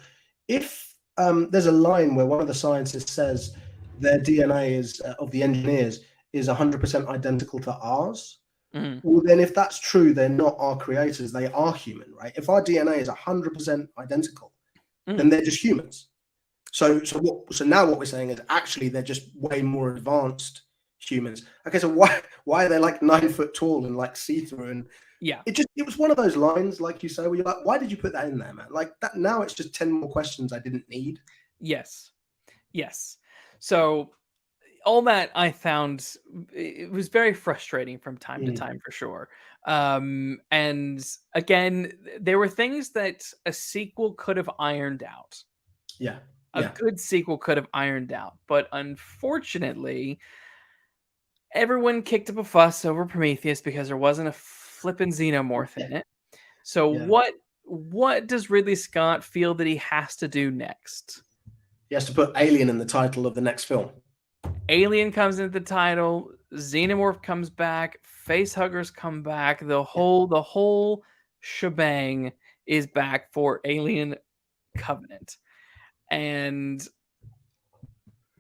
if there's a line where one of the scientists says their DNA is of the engineers is 100% identical to ours. Well, then if that's true, they're not our creators; they are human, right? If our DNA is 100% identical, then they're just humans. So now what we're saying is actually they're just way more advanced humans. Okay, so why are they like 9 foot tall and like see through? And it was one of those lines, like you say, where you're like, why did you put that in there, man? Like that. Now it's just 10 more questions I didn't need. Yes. So all that I found, it was very frustrating from time to time, for sure. And again, there were things that a sequel could have ironed out. A good sequel could have ironed out, but unfortunately, everyone kicked up a fuss over Prometheus because there wasn't a flippin' xenomorph in it. So what does Ridley Scott feel that he has to do next? He has to put Alien in the title of the next film. Alien comes into the title, Xenomorph comes back, Facehuggers come back, the whole shebang is back for Alien Covenant. And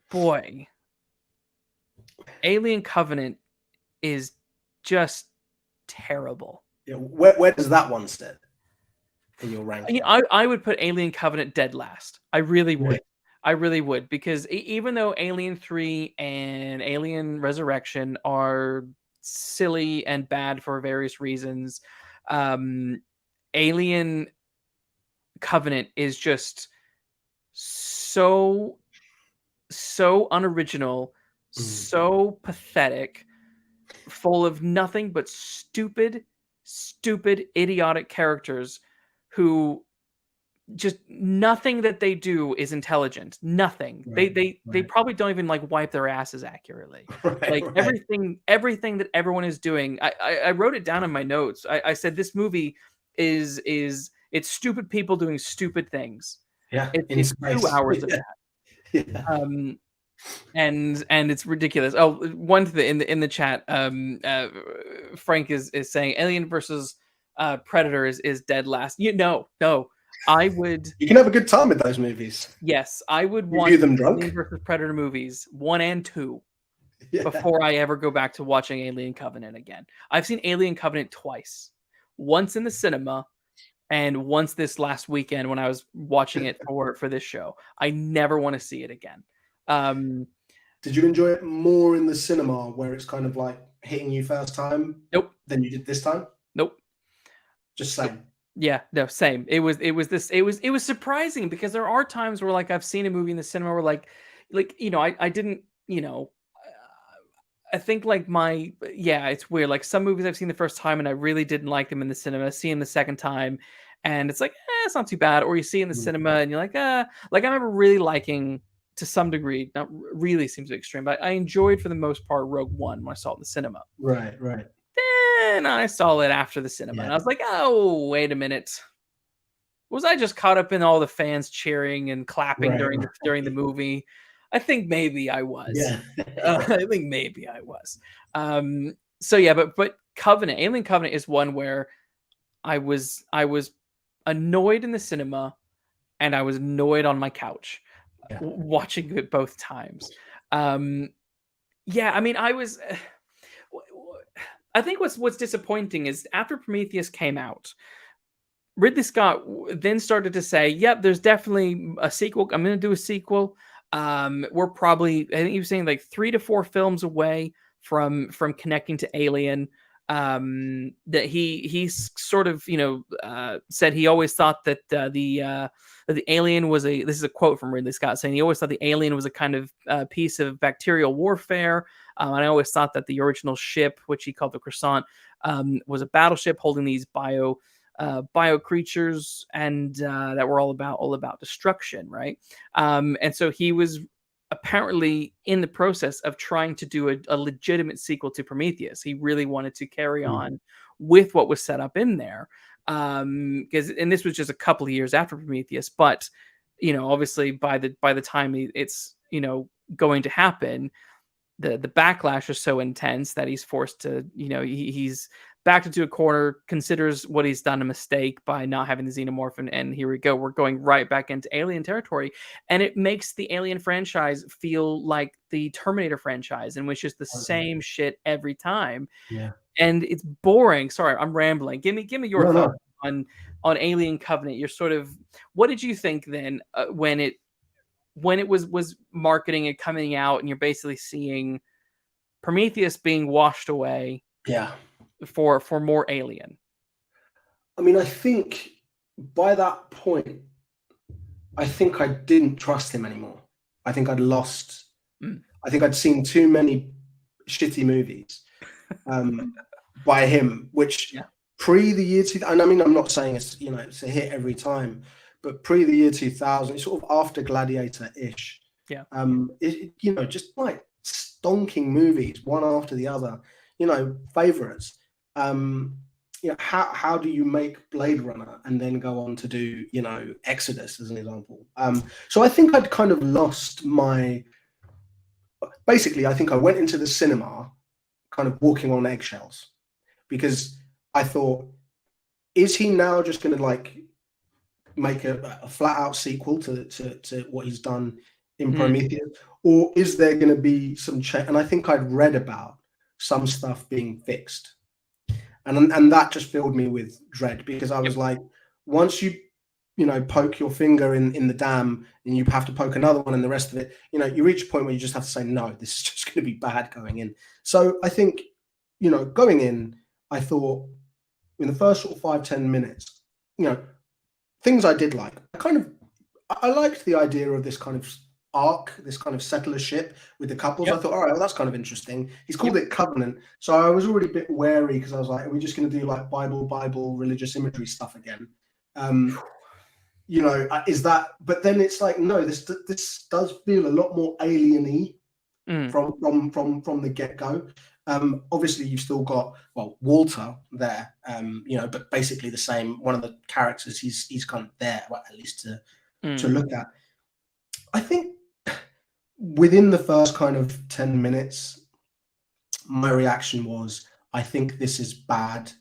boy, Alien Covenant is just terrible. Yeah, where does that one sit in your ranking? I would put Alien Covenant dead last. I really Really? would. I really would, because even though Alien 3 and Alien Resurrection are silly and bad for various reasons, um, Alien Covenant is just so unoriginal, Mm. so pathetic, full of nothing but stupid, idiotic characters who just nothing that they do is intelligent. Nothing. Right, They right, probably don't even like wipe their asses accurately. right, Like right. everything that everyone is doing. I wrote it down in my notes. I said this movie is it's stupid people doing stupid things. Yeah, in It's two space. hours of Yeah, that. yeah. Um, and it's ridiculous. Oh, one to the in the chat, Frank is saying Alien versus Predator is dead last. No, I would. You can have a good time with those movies. Yes, I would You watch view them Alien drunk. versus Predator movies 1 and 2 Yeah. before I ever go back to watching Alien Covenant again. I've seen Alien Covenant twice. Once in the cinema and once this last weekend when I was watching it for this show. I never want to see it again. Um, Did you enjoy it more in the cinema where it's kind of like hitting you first time nope, than you did this time? nope. Just saying. Yeah, no, same. It was surprising because there are times where like I've seen a movie in the cinema where like I didn't, I think like it's weird. Like some movies I've seen the first time and I really didn't like them in the cinema. See them the second time, and it's like, it's not too bad. Or you see in the Mm. cinema and you're like, like I remember really liking to some degree. Not really seems extreme, but I enjoyed for the most part Rogue One when I saw it in the cinema. Right, right. Then I saw it after the cinema, and Yeah. I was like, oh wait a minute. Was I just caught up in all the fans cheering and clapping Right, during the right. movie? I think maybe I was. Yeah. I think maybe I was. So yeah, but Covenant, Alien Covenant is one where I was annoyed in the cinema and I was annoyed on my couch Yeah. watching it both times. Yeah, I mean, I think what's disappointing is after Prometheus came out, Ridley Scott then started to say, "Yep, there's definitely a sequel. I'm going to do a sequel. We're probably, I think he was saying like 3 to 4 films away from connecting to Alien." That he's sort of said he always thought that the alien was a. This is a quote from Ridley Scott saying he always thought the alien was a kind of piece of bacterial warfare. And I always thought that the original ship, which he called the Croissant, was a battleship holding these bio creatures and that were all about destruction, right? And so he was apparently in the process of trying to do a legitimate sequel to Prometheus. He really wanted to carry Mm. on with what was set up in there, because and this was just a couple of years after Prometheus, but obviously by the time it's going to happen, the backlash is so intense that he's forced to, he's backed into a corner, considers what he's done a mistake by not having the xenomorph, and here we go. We're going right back into Alien territory, and it makes the Alien franchise feel like the Terminator franchise, in which it's the Okay. same shit every time, Yeah. and it's boring. Sorry, I'm rambling. Give me your No, thoughts no. on Alien Covenant. You're sort of, what did you think then when it was marketing and coming out, and you're basically seeing Prometheus being washed away Yeah. for more Alien? I mean, I think by that point, I think I didn't trust him anymore. I think I'd lost. Mm. I think I'd seen too many shitty movies by him, which Yeah. pre the year 2000, and I mean, I'm not saying it's a hit every time, but pre the year 2000, it's sort of after Gladiator-ish. Yeah. Just like stonking movies, one after the other, favorites. How do you make Blade Runner and then go on to do, Exodus as an example? So I think I'd kind of lost my. Basically, I think I went into the cinema kind of walking on eggshells because I thought, is he now just going to like make a flat out sequel to what he's done in Prometheus? or is there going to be some change? And I think I'd read about some stuff being fixed, and that just filled me with dread, because I was like, once you poke your finger in the dam and you have to poke another one and the rest of it, you reach a point where you just have to say, no, this is just going to be bad going in. So I think, going in, I thought in the first sort of 5-10 minutes, things I did like. I liked the idea of this kind of arc, this kind of settler ship with the couples. I thought, all right, well, that's kind of interesting. He's called it Covenant. So I was already a bit wary, because I was like, are we just going to do like Bible, religious imagery stuff again? Is that, but then it's like, no, this does feel a lot more alien-y from the get-go. Obviously you've still got, well, Walter there, but basically the same, one of the characters, he's kind of there, well, at least to look at. I think within the first kind of 10 minutes, my reaction was, I think this is bad,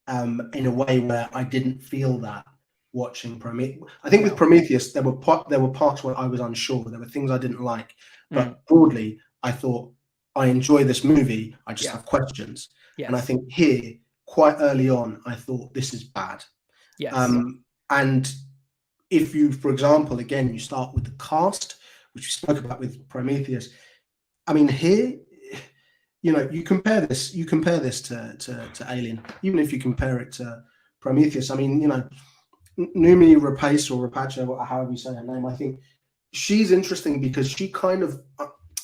in a way where I didn't feel that watching Prometheus. I think with Prometheus, there were parts where I was unsure. There were things I didn't like, but broadly, I thought, I enjoy this movie. I just have questions. Yes. And I think here, quite early on, I thought, this is bad. Yes. And if you, for example, again, you start with the cast, which we spoke about with Prometheus. I mean, here, you compare this to Alien, even if you compare it to Prometheus. I mean, Noomi Rapace, or Rapace, however you say her name, I think she's interesting because she kind of,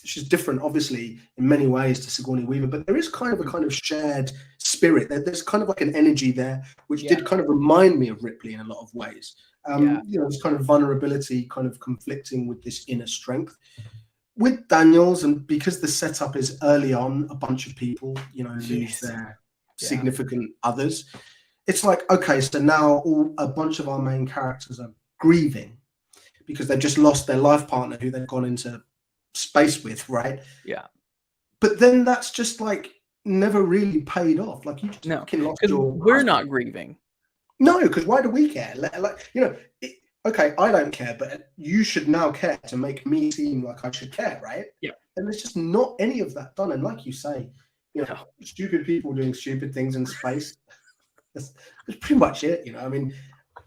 she's different, obviously, in many ways to Sigourney Weaver, but there is kind of a kind of shared spirit. There's kind of like an energy there, which did kind of remind me of Ripley in a lot of ways. This kind of vulnerability kind of conflicting with this inner strength. With Daniels, and because the setup is early on, a bunch of people, lose their significant others. It's like, okay, so now a bunch of our main characters are grieving because they've just lost their life partner who they've gone into space with, right? Yeah. But then that's just like never really paid off. Like, you just lost your we're husband. Not grieving. No, because why do we care? Okay, I don't care, but you should now care to make me seem like I should care, right? Yeah. And there's just not any of that done. And like you say, stupid people doing stupid things in space. That's pretty much it. I mean,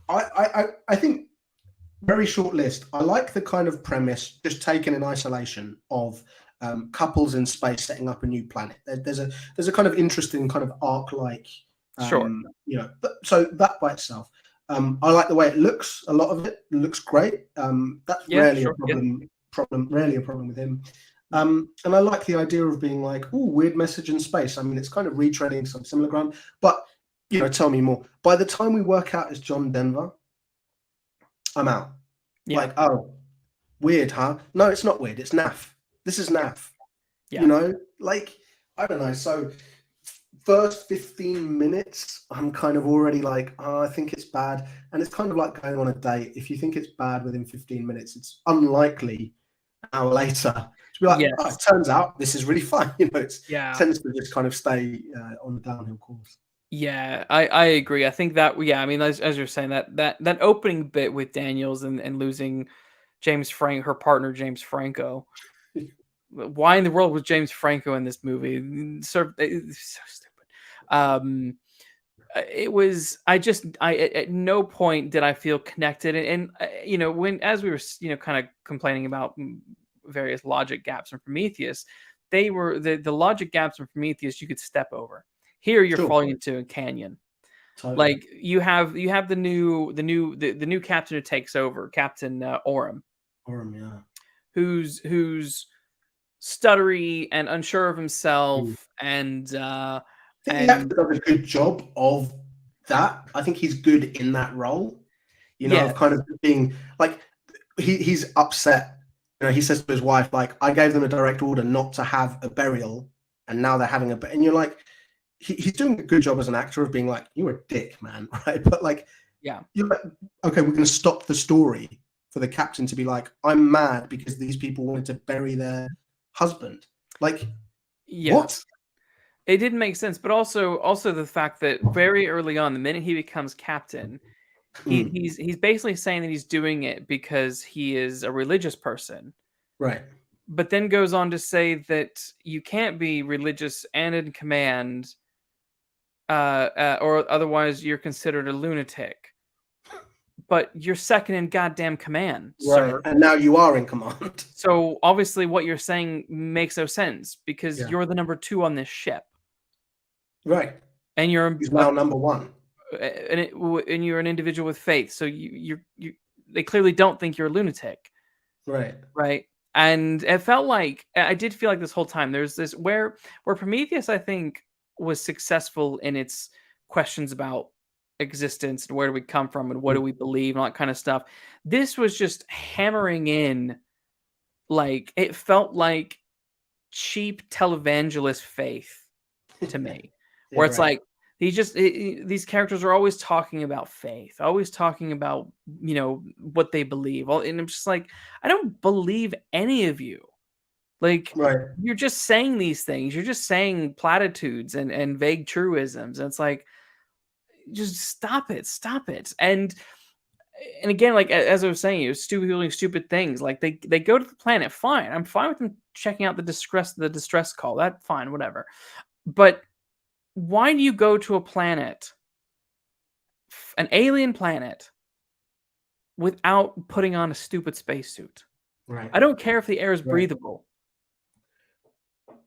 I think, very short list. I like the kind of premise, just taken in isolation, of couples in space setting up a new planet. There's a kind of interesting kind of arc-like, so that by itself. I like the way it looks. A lot of it looks great. That's rarely a problem. Rarely a problem with him. And I like the idea of being like, oh, weird message in space. I mean, it's kind of retreading some similar ground. But tell me more. By the time we work out as John Denver, I'm out. Yeah. Like, oh, weird, huh? No, it's not weird. It's naff. This is naff. Yeah. I don't know. So first 15 minutes, I'm kind of already like, oh, I think it's bad. And it's kind of like going on a date. If you think it's bad within 15 minutes, it's unlikely an hour later to be like, oh, it turns out this is really fun. It tends to just kind of stay on the downhill course. Yeah, I agree. I think that, I mean, as you're saying, that opening bit with Daniels and losing her partner, James Franco. Why in the world was James Franco in this movie? It's so stupid. It was, at no point did I feel connected. And as we were, kind of complaining about various logic gaps in Prometheus, they were the logic gaps in Prometheus you could step over. Here you're falling into a canyon. Totally. Like you have the new captain who takes over, Captain Orem. Orem, yeah. Who's stuttery and unsure of himself, and I think the actor does a good job of that. I think he's good in that role. Of kind of being like, he's upset. He says to his wife, like, I gave them a direct order not to have a burial, and now they're having and you're like, he's doing a good job as an actor of being like, you're a dick, man, right? But like, you're like, okay, we're going to stop the story for the captain to be like, I'm mad because these people wanted to bury their husband. Like, what? It didn't make sense. But also the fact that very early on, the minute he becomes captain, he's basically saying that he's doing it because he is a religious person, right? but then goes on to say that you can't be religious and in command, or otherwise you're considered a lunatic. But you're second in goddamn command, Right. sir. And now you are in command. So obviously what you're saying makes no sense because Yeah. you're the number 2 on this ship. Right. And you're He's now number 1. and you're an individual with faith. So you they clearly don't think you're a lunatic. Right. Right. And it felt like I did feel like this whole time there's this where Prometheus, I think, was successful in its questions about existence and where do we come from and what do we believe and all that kind of stuff. This was just hammering in, like, it felt like cheap televangelist faith to me, Yeah, where it's right. like these characters are always talking about faith, always talking about, what they believe. And I'm just like, I don't believe any of you. Like, Right. you're just saying these things. You're just saying platitudes and vague truisms. And it's like, just stop it. Stop it. And again, like as I was saying, doing stupid things. Like they go to the planet. Fine. I'm fine with them checking out the distress call. That fine, whatever. But why do you go to a planet, an alien planet, without putting on a stupid spacesuit? Right. I don't care if the air is breathable.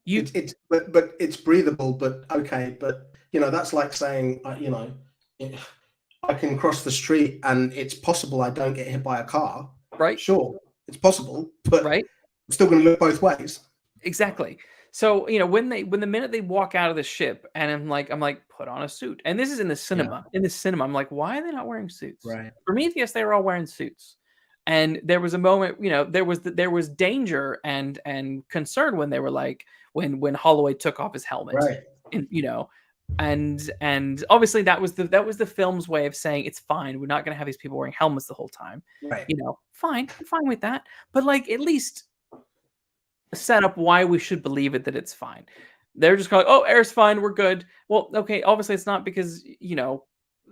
It's but it's breathable, but okay, but that's like saying I can cross the street and it's possible I don't get hit by a car. Right? Sure, it's possible, but right? I'm still going to look both ways. Exactly. So, when the minute they walk out of the ship and I'm like, put on a suit. And this is in the cinema. Yeah. In the cinema, I'm like, why are they not wearing suits? Right. Prometheus, they were all wearing suits. And there was a moment, there was danger and concern when they were like, when Holloway took off his helmet. Right. And, and obviously that was the film's way of saying it's fine. We're not going to have these people wearing helmets the whole time. Right. Fine. I'm fine with that. But like, at least set up why we should believe it, that it's fine. They're just going, oh, air's fine, we're good. Well, okay, obviously it's not, because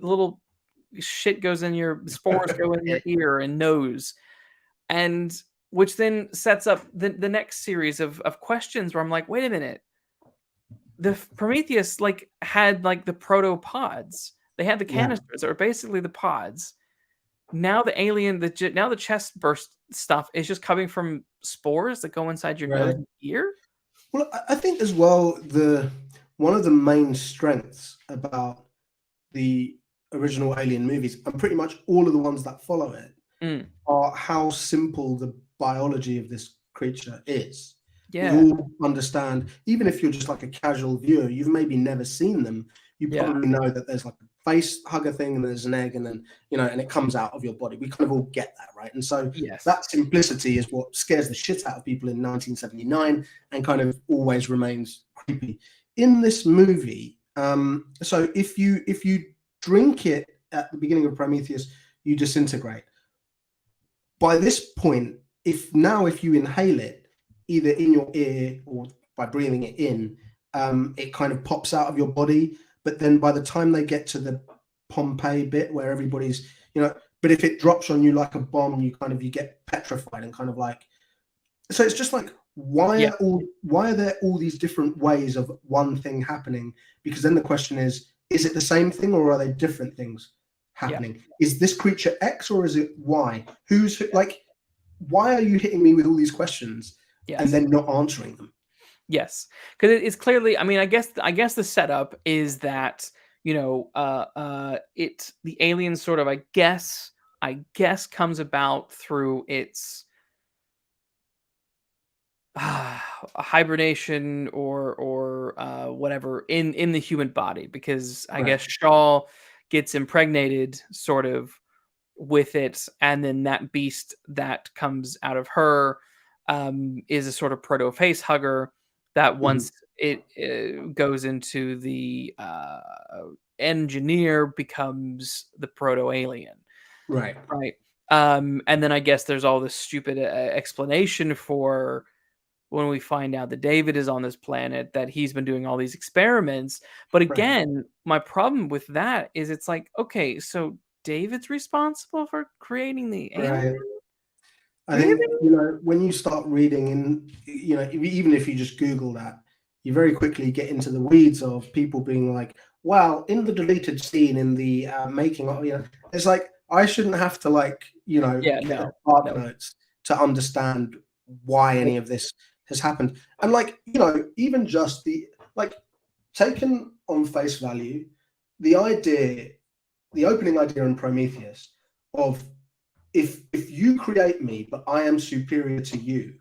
little shit goes in your spores go in your ear and nose, and which then sets up the next series of questions where I'm like, wait a minute, the Prometheus had the protopods. They had the canisters that were basically the pods. Now the alien, the chest burst stuff is just coming from spores that go inside your nose and ear. Well, I think as well, one of the main strengths about the original Alien movies, and pretty much all of the ones that follow it, are how simple the biology of this creature is. Yeah. We all understand, even if you're just like a casual viewer, you've maybe never seen them, you probably know that there's like a face hugger thing and there's an egg and then and it comes out of your body. We kind of all get that, right? And so that simplicity is what scares the shit out of people in 1979 and kind of always remains creepy in this movie. So if you drink it at the beginning of Prometheus, you disintegrate. By this point, if you inhale it either in your ear or by breathing it in, it kind of pops out of your body. But then by the time they get to the Pompeii bit where everybody's, but if it drops on you like a bomb, you get petrified and kind of like, so it's just like, why are there all these different ways of one thing happening? Because then the question is it the same thing or are they different things happening? Is this creature X or is it Y? Why are you hitting me with all these questions and then not answering them? Yes, because it's clearly. I mean, I guess the setup is that the alien sort of I guess comes about through its hibernation or whatever in the human body, because I guess Shaw gets impregnated sort of with it, and then that beast that comes out of her is a sort of proto face hugger that once it goes into the engineer becomes the proto alien. Right. And then I guess there's all this stupid explanation for when we find out that David is on this planet, that he's been doing all these experiments. But again, my problem with that is it's like, okay, so David's responsible for creating the alien? I think, Really? you know, when you start reading in, you know, even if you just Google that, you very quickly get into the weeds of people being like, well, in the deleted scene in the making of, you know, it's like, I shouldn't have to like, you know, Yeah, get the no, Spark no. Notes to understand why any of this has happened. And like, you know, even just like taken on face value, the idea, the opening idea in Prometheus of if you create me, but I am superior to you,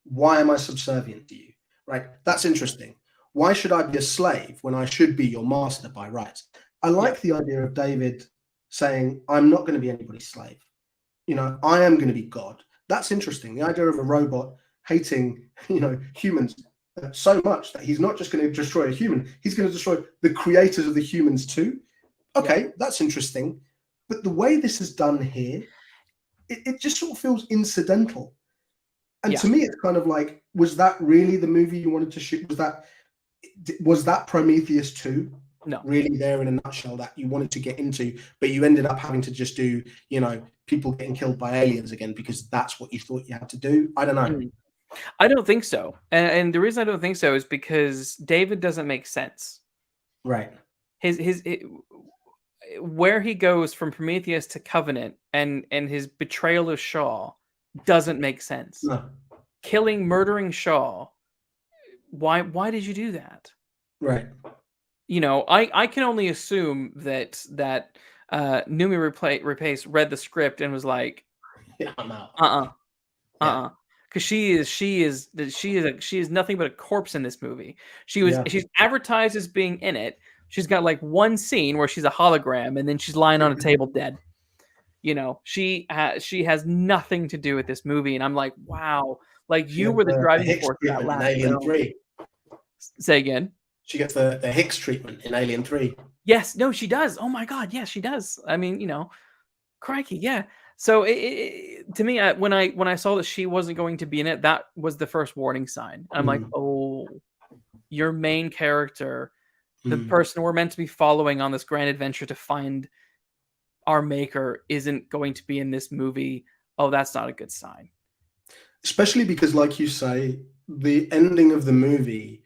why am I subservient to you? Right? That's interesting. Why should I be a slave when I should be your master by rights? I Yeah, like the idea of David saying, I'm not going to be anybody's slave. You know, I am going to be God. That's interesting. The idea of a robot hating, you know, humans so much that he's not just going to destroy a human, he's going to destroy the creators of the humans too. yeah, Okay, that's interesting. But the way this is done here, it just sort of feels incidental. And yeah. to me, it's kind of like, was that really the movie you wanted to shoot? Was that Prometheus 2 No. really there in a nutshell that you wanted to get into, but you ended up having to just do, you know, people getting killed by aliens again because that's what you thought you had to do? I don't know. Mm. I don't think so. And the reason I don't think so is because David doesn't make sense. Right. His where he goes from Prometheus to Covenant and his betrayal of Shaw doesn't make sense. No. Murdering Shaw. Why did you do that? Right. You know, I can only assume that Numi Rapace read the script and was like, Yeah, I'm out. uh-uh, Yeah. because she is nothing but a corpse in this movie. Yeah. She's advertised as being in it. She's got like one scene where she's a hologram and then she's lying on a table dead. You know, she has nothing to do with this movie, and I'm like, wow, like She you gets were the the driving Hicks force of that treatment in last Alien film. 3. Say again. She gets the Hicks treatment in Alien 3. Yes, no, she does. Oh my god, yes, she does. I mean, you know, crikey, yeah. So to me, when I saw that she wasn't going to be in it, that was the first warning sign. I'm like, Mm. oh, your main character, the Mm. person we're meant to be following on this grand adventure to find our maker, isn't going to be in this movie. Oh, that's not a good sign. Especially because, like you say, the ending of the movie,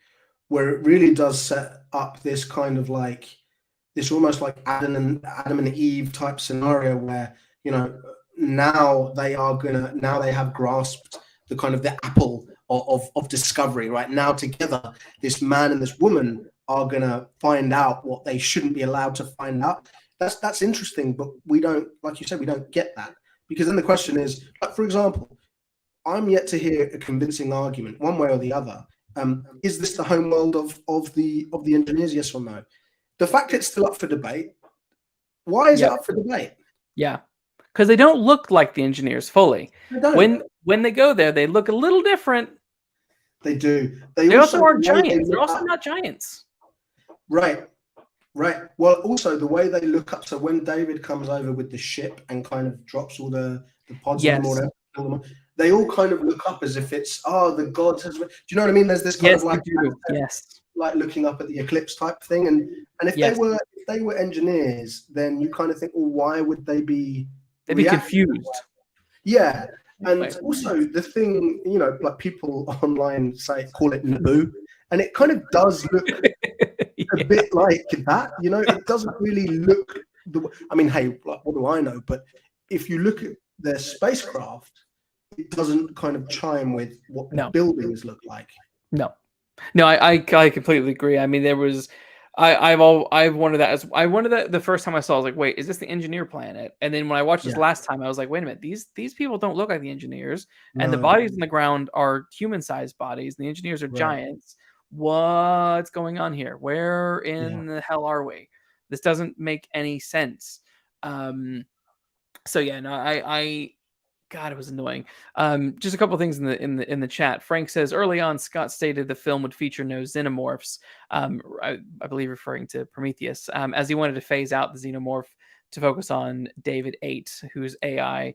where it really does set up this kind of like this almost like Adam and Eve type scenario where, you know, now they have grasped the kind of the apple of discovery. Right now, together, this man and this woman are gonna find out what they shouldn't be allowed to find out. That's interesting, but we don't, like you said, we don't get that, because then the question is, like, for example, I'm yet to hear a convincing argument one way or the other. Is this the homeworld of the engineers? Yes or no? The fact it's still up for debate. Why is it Yep. up for debate? Yeah, because they don't look like the engineers fully. They don't. When they go there, they look a little different. They do. They also aren't The way they giants. They're look also up. not giants. Right. Right. Well, also the way they look up. So when David comes over with the ship and kind of drops all the pods on them or Yes. whatever, they all kind of look up as if it's, oh, the gods has. Do you know what I mean? There's this kind Yes, of they like, do. Yes. like looking up at the eclipse type thing. And if Yes. they were engineers, then you kind of think, well, why would they be They'd be reacting? confused. Yeah. And Right. also the thing, you know, like people online call it Naboo, and it kind of does look a bit like that. You know, it doesn't really look I mean, hey, like, what do I know? But if you look at their spacecraft, it doesn't kind of chime with what the No. buildings look like. No, I completely agree. I mean, there was, I've wanted that I wanted that the first time I saw. I was like, wait, is this the engineer planet? And then when I watched this Yeah. last time, I was like, wait a minute, these people don't look like the engineers, and the No. bodies on the ground are human-sized bodies. And the engineers are Right. giants. What's going on here? Where Yeah. in the hell are we? This doesn't make any sense. So yeah, no, God, it was annoying. Just a couple of things in the chat. Frank says early on, Scott stated the film would feature no xenomorphs. I believe referring to Prometheus, as he wanted to phase out the xenomorph to focus on David 8, whose AI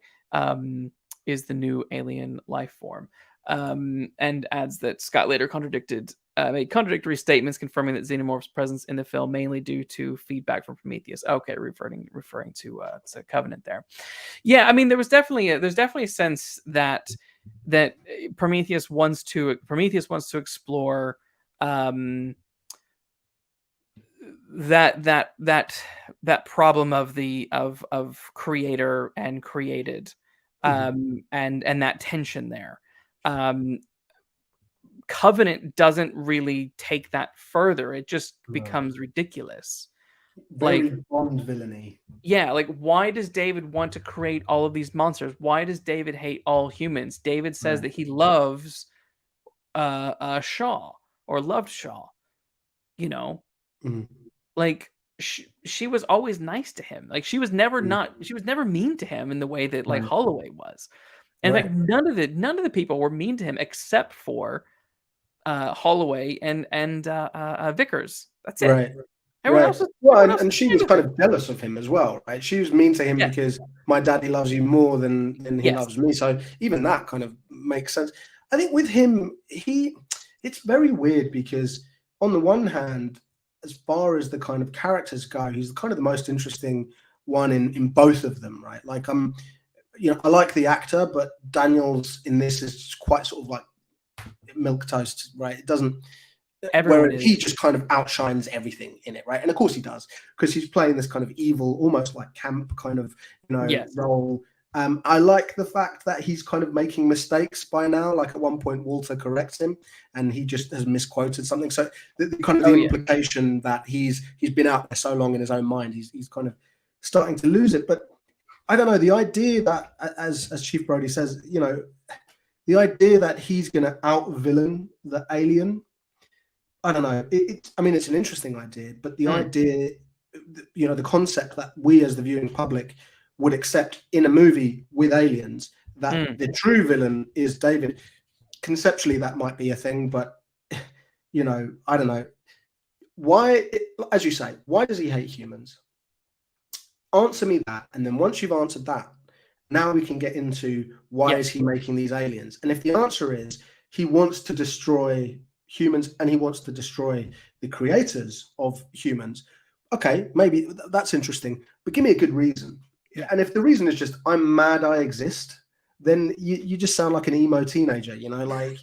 is the new alien life form. And adds that Scott later contradicted made contradictory statements confirming that Xenomorph's presence in the film mainly due to feedback from Prometheus. Okay, referring to Covenant there. Yeah, I mean, there's definitely a sense that Prometheus wants to explore that problem of creator and created, and that tension there. Covenant doesn't really take that further. It just becomes ridiculous. Very Bond villainy. Yeah, like, why does David want to create all of these monsters? Why does David hate all humans? David says that he loves Shaw, or loved Shaw. You know, like, she was always nice to him. Like, she was never mean to him in the way that like Holloway was. And in fact, none of the people were mean to him except for Holloway and Vickers. That's it. Right. Everyone else and she was kind of jealous of him as well, right? She was mean to him because my daddy loves you more than he loves me. So even that kind of makes sense. I think with him, it's very weird because on the one hand, as far as the kind of characters go, he's kind of the most interesting one in both of them, right? Like, I like the actor, but Daniels in this is quite sort of like milquetoast, right? It doesn't. Whereas he just kind of outshines everything in it, right? And of course he does, because he's playing this kind of evil, almost like camp kind of, role. I like the fact that he's kind of making mistakes by now. Like, at one point, Walter corrects him, and he just has misquoted something. So the kind of the implication that he's been out there so long in his own mind, he's kind of starting to lose it. But I don't know, the idea that, as Chief Brody says, the idea that he's going to out-villain the alien, I don't know. I mean, it's an interesting idea, but the idea, the concept that we as the viewing public would accept in a movie with aliens, that the true villain is David, conceptually that might be a thing, but, I don't know. Why, as you say, why does he hate humans? Answer me that, and then once you've answered that, now we can get into why is he making these aliens? And if the answer is he wants to destroy humans and he wants to destroy the creators of humans, okay, maybe that's interesting, but give me a good reason. And if the reason is just I'm mad I exist, then you just sound like an emo teenager, like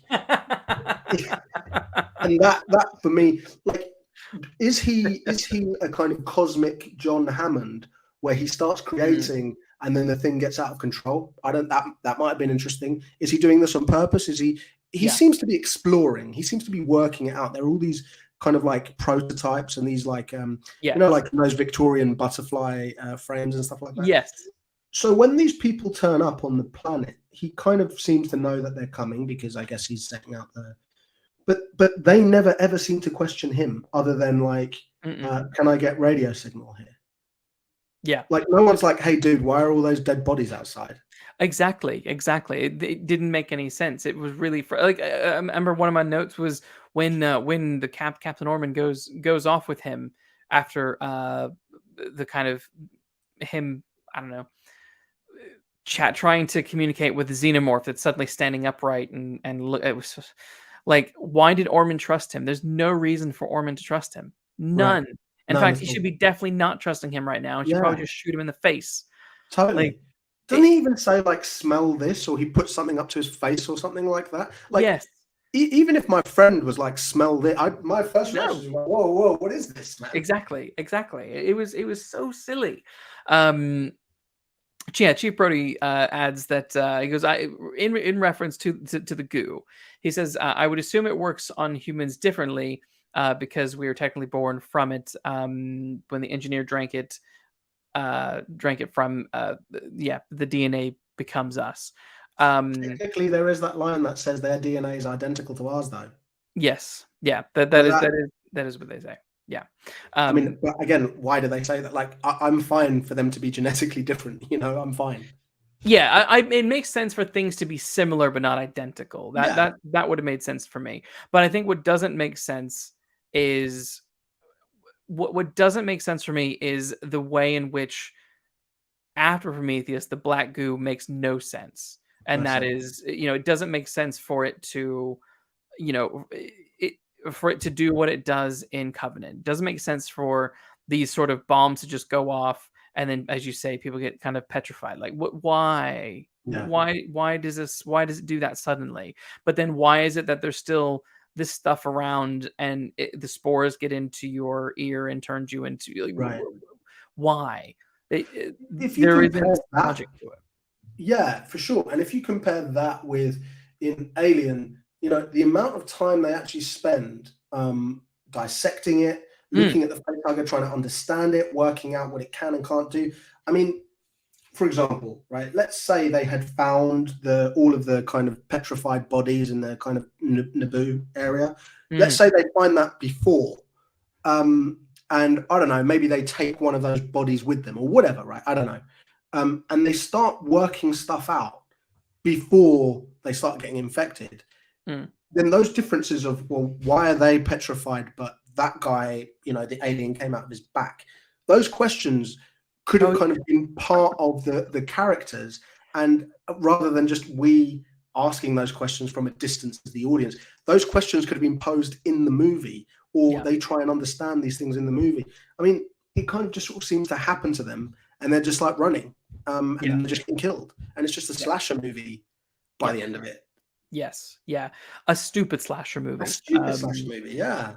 and that for me, like, is he a kind of cosmic John Hammond where he starts creating and then the thing gets out of control? That might have been interesting. Is he doing this on purpose? Is he seems to be exploring. He seems to be working it out. There are all these kind of like prototypes and these like, like those Victorian butterfly frames and stuff like that. Yes. So when these people turn up on the planet, he kind of seems to know that they're coming because I guess he's setting out the. But they never ever seem to question him, other than like, can I get radio signal here? Yeah. Like, no one's like, hey, dude, why are all those dead bodies outside? Exactly. It didn't make any sense. It was really like, I remember one of my notes was when the Captain Orman goes off with him after the kind of him, I don't know, trying to communicate with the xenomorph that's suddenly standing upright and look. It was just, like, why did Orman trust him? There's no reason for Orman to trust him. None. Right. In fact, he should be definitely not trusting him right now and should probably just shoot him in the face. Totally. Like, doesn't he even say, like, smell this, or he puts something up to his face or something like that? Like, yes. Even if my friend was like, smell this, my first reaction was like, whoa, what is this, man? Exactly. It was so silly. Chief Brody adds that he goes, in reference to the goo, he says, I would assume it works on humans differently because we are technically born from it. When the engineer drank it from the DNA becomes us. Technically, there is that line that says their DNA is identical to ours, though. Yes, yeah, that is what they say. Yeah. I mean, but again, why do they say that? Like, I'm fine for them to be genetically different. I'm fine. Yeah, it makes sense for things to be similar but not identical. That would have made sense for me. But I think what doesn't make sense is what doesn't make sense for me is the way in which after Prometheus, the black goo makes no sense. And that is, it doesn't make sense for it to, for it to do what it does in Covenant. It doesn't make sense for these sort of bombs to just go off, and then, as you say, people get kind of petrified. Like, what? Why? Yeah. Why does this? Why does it do that suddenly? But then, why is it that there's still this stuff around, and the spores get into your ear and turns you into, like, Right. why? If you There compare isn't that, logic to it. yeah, for sure. And if you compare that with in Alien, you know, the amount of time they actually spend dissecting it, looking at the facehugger, trying to understand it, working out what it can and can't do. I mean, for example, right, let's say they had found all of the kind of petrified bodies in the kind of Naboo area. Let's say they find that before. And I don't know, maybe they take one of those bodies with them or whatever, right? I don't know. And they start working stuff out before they start getting infected. Then those differences of, well, why are they petrified, but that guy, you know, the alien came out of his back. Those questions could have kind of been part of the characters, and rather than just we asking those questions from a distance to the audience, those questions could have been posed in the movie, or they try and understand these things in the movie. I mean, it kind of just sort of seems to happen to them, and they're just like running, and they're just getting killed, and it's just a slasher movie by the end of it. Yes, yeah, a stupid slasher movie. A stupid slasher movie, yeah.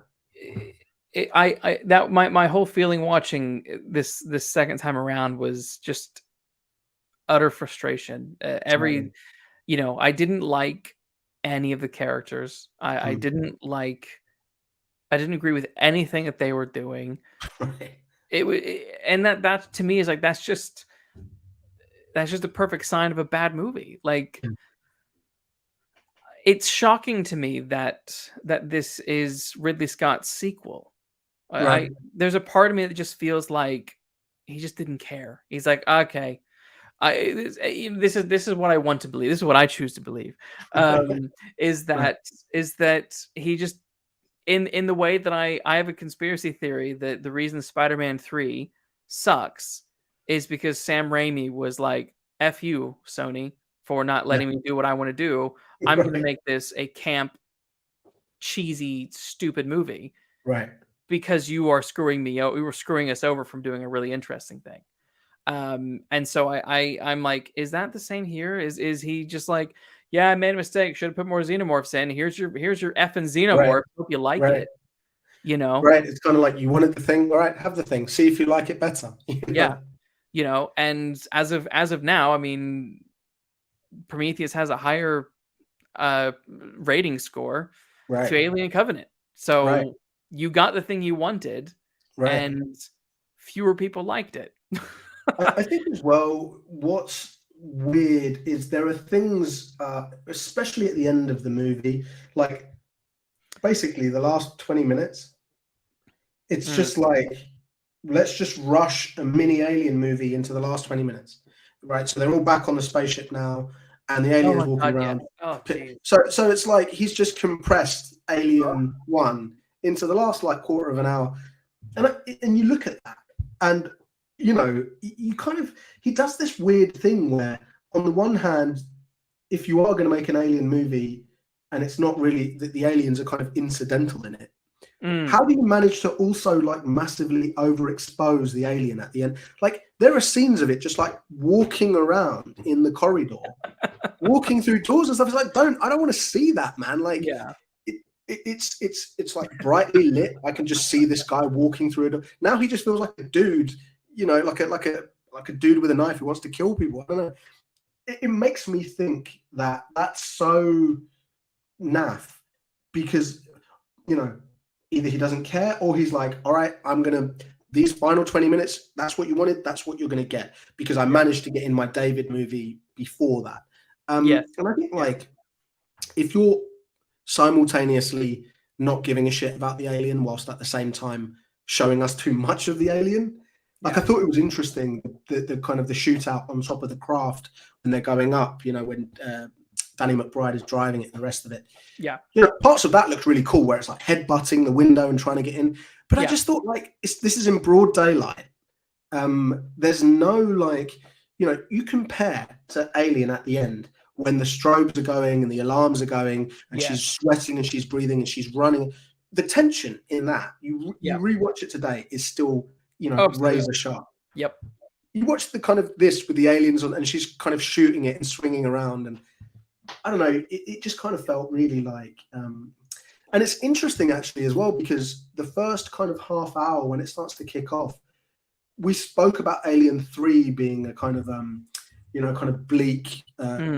My whole feeling watching this second time around was just utter frustration. You know, I didn't like any of the characters. I didn't agree with anything that they were doing. And that to me is like, that's just a perfect sign of a bad movie. Like, it's shocking to me that this is Ridley Scott's sequel. There's a part of me that just feels like he just didn't care. He's like, okay, this is what I want to believe. This is what I choose to believe. Is that he just, in the way that I have a conspiracy theory that the reason Spider-Man 3 sucks is because Sam Raimi was like, F you, Sony, for not letting me do what I want to do. I'm going to make this a camp, cheesy, stupid movie. Right. Because you are screwing me out. You were screwing us over from doing a really interesting thing. And so I'm like, is that the same here? Is he just like, yeah, I made a mistake. Should have put more xenomorphs in. Here's your effing xenomorph. Hope you like it. You know? Right. It's kind of like, you wanted the thing. All right, have the thing. See if you like it better. You know? Yeah. You know, and as of now, I mean, Prometheus has a higher rating score to Alien Covenant. So you got the thing you wanted, and fewer people liked it. I think as well, what's weird is there are things, especially at the end of the movie, like basically the last 20 minutes, it's just like, let's just rush a mini Alien movie into the last 20 minutes, right? So they're all back on the spaceship now, and the aliens walking around. So it's like he's just compressed Alien 1 into the last like quarter of an hour, and you look at that, and you know, you kind of, he does this weird thing where, on the one hand, if you are going to make an Alien movie and it's not really that the aliens are kind of incidental in it, how do you manage to also like massively overexpose the alien at the end? Like, there are scenes of it just like walking around in the corridor, walking through doors and stuff. It's like, I don't want to see that, man. Like, it's like brightly lit. I can just see this guy walking through it. Now he just feels like a dude, you know, like a dude with a knife who wants to kill people. I don't know. It makes me think that that's so naff, because, you know, either he doesn't care, or he's like, all right, these final 20 minutes, that's what you wanted, that's what you're going to get, because I managed to get in my David movie before that. And I think, like, if you're simultaneously not giving a shit about the alien whilst at the same time showing us too much of the alien, like, I thought it was interesting, the kind of the shootout on top of the craft when they're going up, you know, when Danny McBride is driving it and the rest of it. Yeah. You know, parts of that looked really cool, where it's like headbutting the window and trying to get in. But I just thought, like, this is in broad daylight. There's no, like, you know, you compare to Alien at the end when the strobes are going and the alarms are going and she's sweating and she's breathing and she's running. the tension in that, you Yeah. rewatch it today, is still, you know, Oh, razor sharp. Yep. You watch the kind of this with the aliens on, and she's kind of shooting it and swinging around, and I don't know, it just kind of felt really like, and it's interesting actually as well, because the first kind of half hour when it starts to kick off, we spoke about Alien 3 being a kind of, you know, kind of bleak,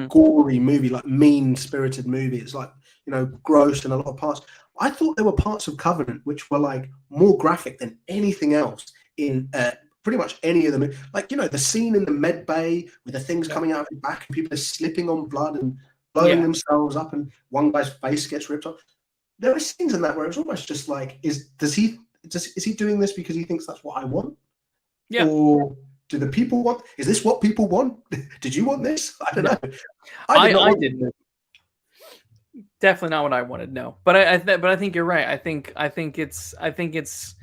gory movie, like mean-spirited movie. It's like, you know, gross in a lot of parts. I thought there were parts of Covenant which were like more graphic than anything else in pretty much any of them. Like, you know, the scene in the med bay with the things coming out of the back and people are slipping on blood and blowing themselves up, and one guy's face gets ripped off. There were scenes in that where it was almost just like, is he doing this because he thinks that's what I want? Yeah. Or do the people want? Is this what people want? Did you want this? I don't know. I didn't. Definitely not what I wanted. No, but I think you're right. I think it's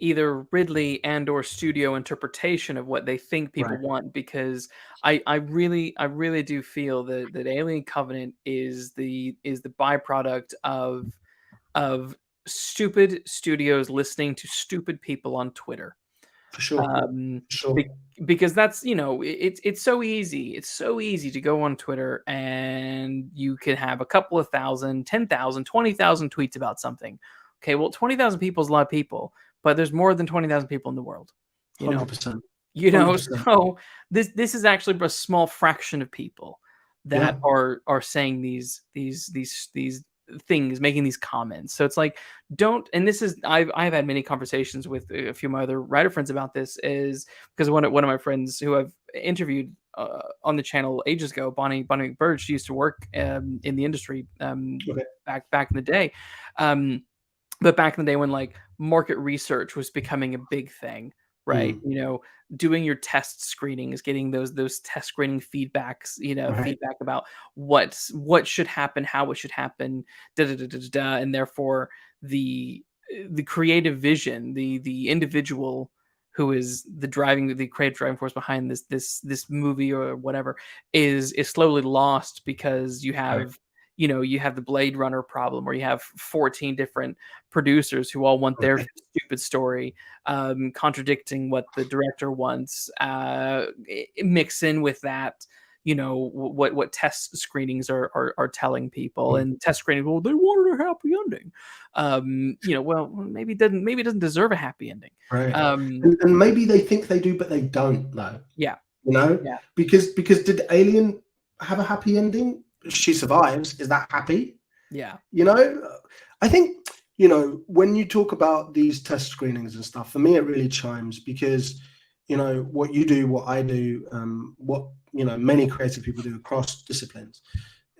either Ridley and or studio interpretation of what they think people want, because I really do feel that Alien Covenant is the byproduct of stupid studios listening to stupid people on Twitter. For sure. Because that's, you know, it's so easy. It's so easy to go on Twitter and you can have a couple of thousand, 10,000, 20,000 tweets about something. Okay, well, 20,000 people is a lot of people, but there's more than 20,000 people in the world. You know, 100%. You know, 100%. so this is actually a small fraction of people that are saying these things, making these comments. So it's like, don't, and this is, I've had many conversations with a few of my other writer friends about this, is because one of my friends who I've interviewed on the channel ages ago, Bonnie McBird, she used to work in the industry back in the day. But back in the day when like market research was becoming a big thing, right? You know, doing your test screenings, getting those test screening feedbacks, you know, feedback about what should happen, how it should happen, and therefore the creative vision, the individual who is the creative driving force behind this movie or whatever is slowly lost, because you have you know, you have the Blade Runner problem where you have 14 different producers who all want their stupid story, contradicting what the director wants, mix in with that, you know, what test screenings are telling people, and test screenings, well, they wanted a happy ending. You know, well, maybe it doesn't deserve a happy ending. Right. And maybe they think they do, but they don't though. Yeah. You know? Yeah. Because did Alien have a happy ending? She survives. Is that happy? Yeah. You know, I think, you know, when you talk about these test screenings and stuff, for me, it really chimes, because, you know, what you do, what I do, what, you know, many creative people do across disciplines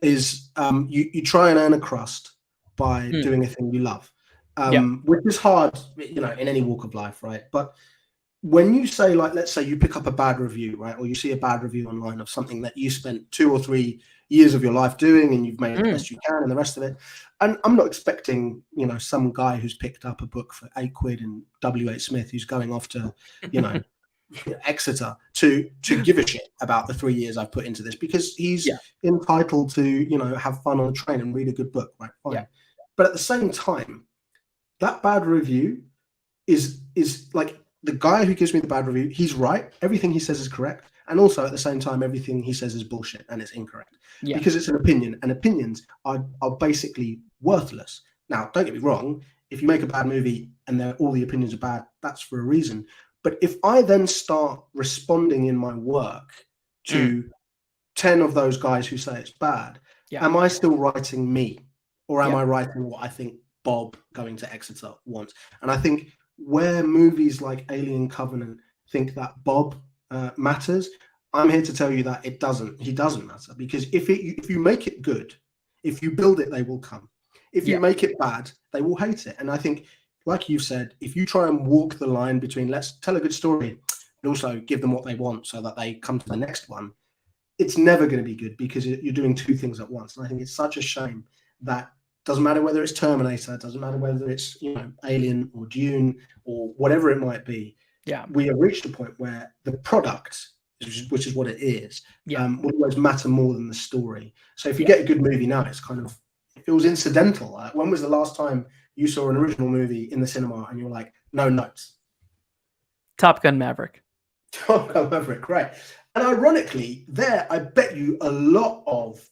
is you try and earn a crust by doing a thing you love, which is hard, you know, in any walk of life, right? But when you say, like, let's say you pick up a bad review, right? Or you see a bad review online of something that you spent 2 or 3 years of your life doing, and you've made the best you can and the rest of it. And I'm not expecting, you know, some guy who's picked up a book for £8 in W.H. Smith, who's going off to, you know, Exeter to give a shit about the 3 years I've put into this, because he's entitled to, you know, have fun on the train and read a good book, right? Fine. Yeah. But at the same time, that bad review is like, the guy who gives me the bad review, he's right. Everything he says is correct. And also at the same time, everything he says is bullshit and it's incorrect. Yeah. Because it's an opinion, and opinions are basically worthless. Now, don't get me wrong. If you make a bad movie and all the opinions are bad, that's for a reason. But if I then start responding in my work to 10 of those guys who say it's bad, am I still writing me? Or am I writing what I think Bob going to Exeter wants? And I think where movies like Alien Covenant think that Bob matters, I'm here to tell you that it doesn't. He doesn't matter, because if you make it good, if you build it, they will come. If you make it bad, they will hate it. And I think, like you said, if you try and walk the line between let's tell a good story and also give them what they want so that they come to the next one, it's never going to be good, because you're doing two things at once. And I think it's such a shame that doesn't matter whether it's Terminator, it doesn't matter whether it's, you know, Alien or Dune or whatever it might be. Yeah, we have reached a point where the product, which is what it is, will always matter more than the story. So if you get a good movie now, it's kind of, it feels incidental. When was the last time you saw an original movie in the cinema and you're like, no notes? Top Gun Maverick. Top Gun Maverick, right? And ironically, there, I bet you a lot of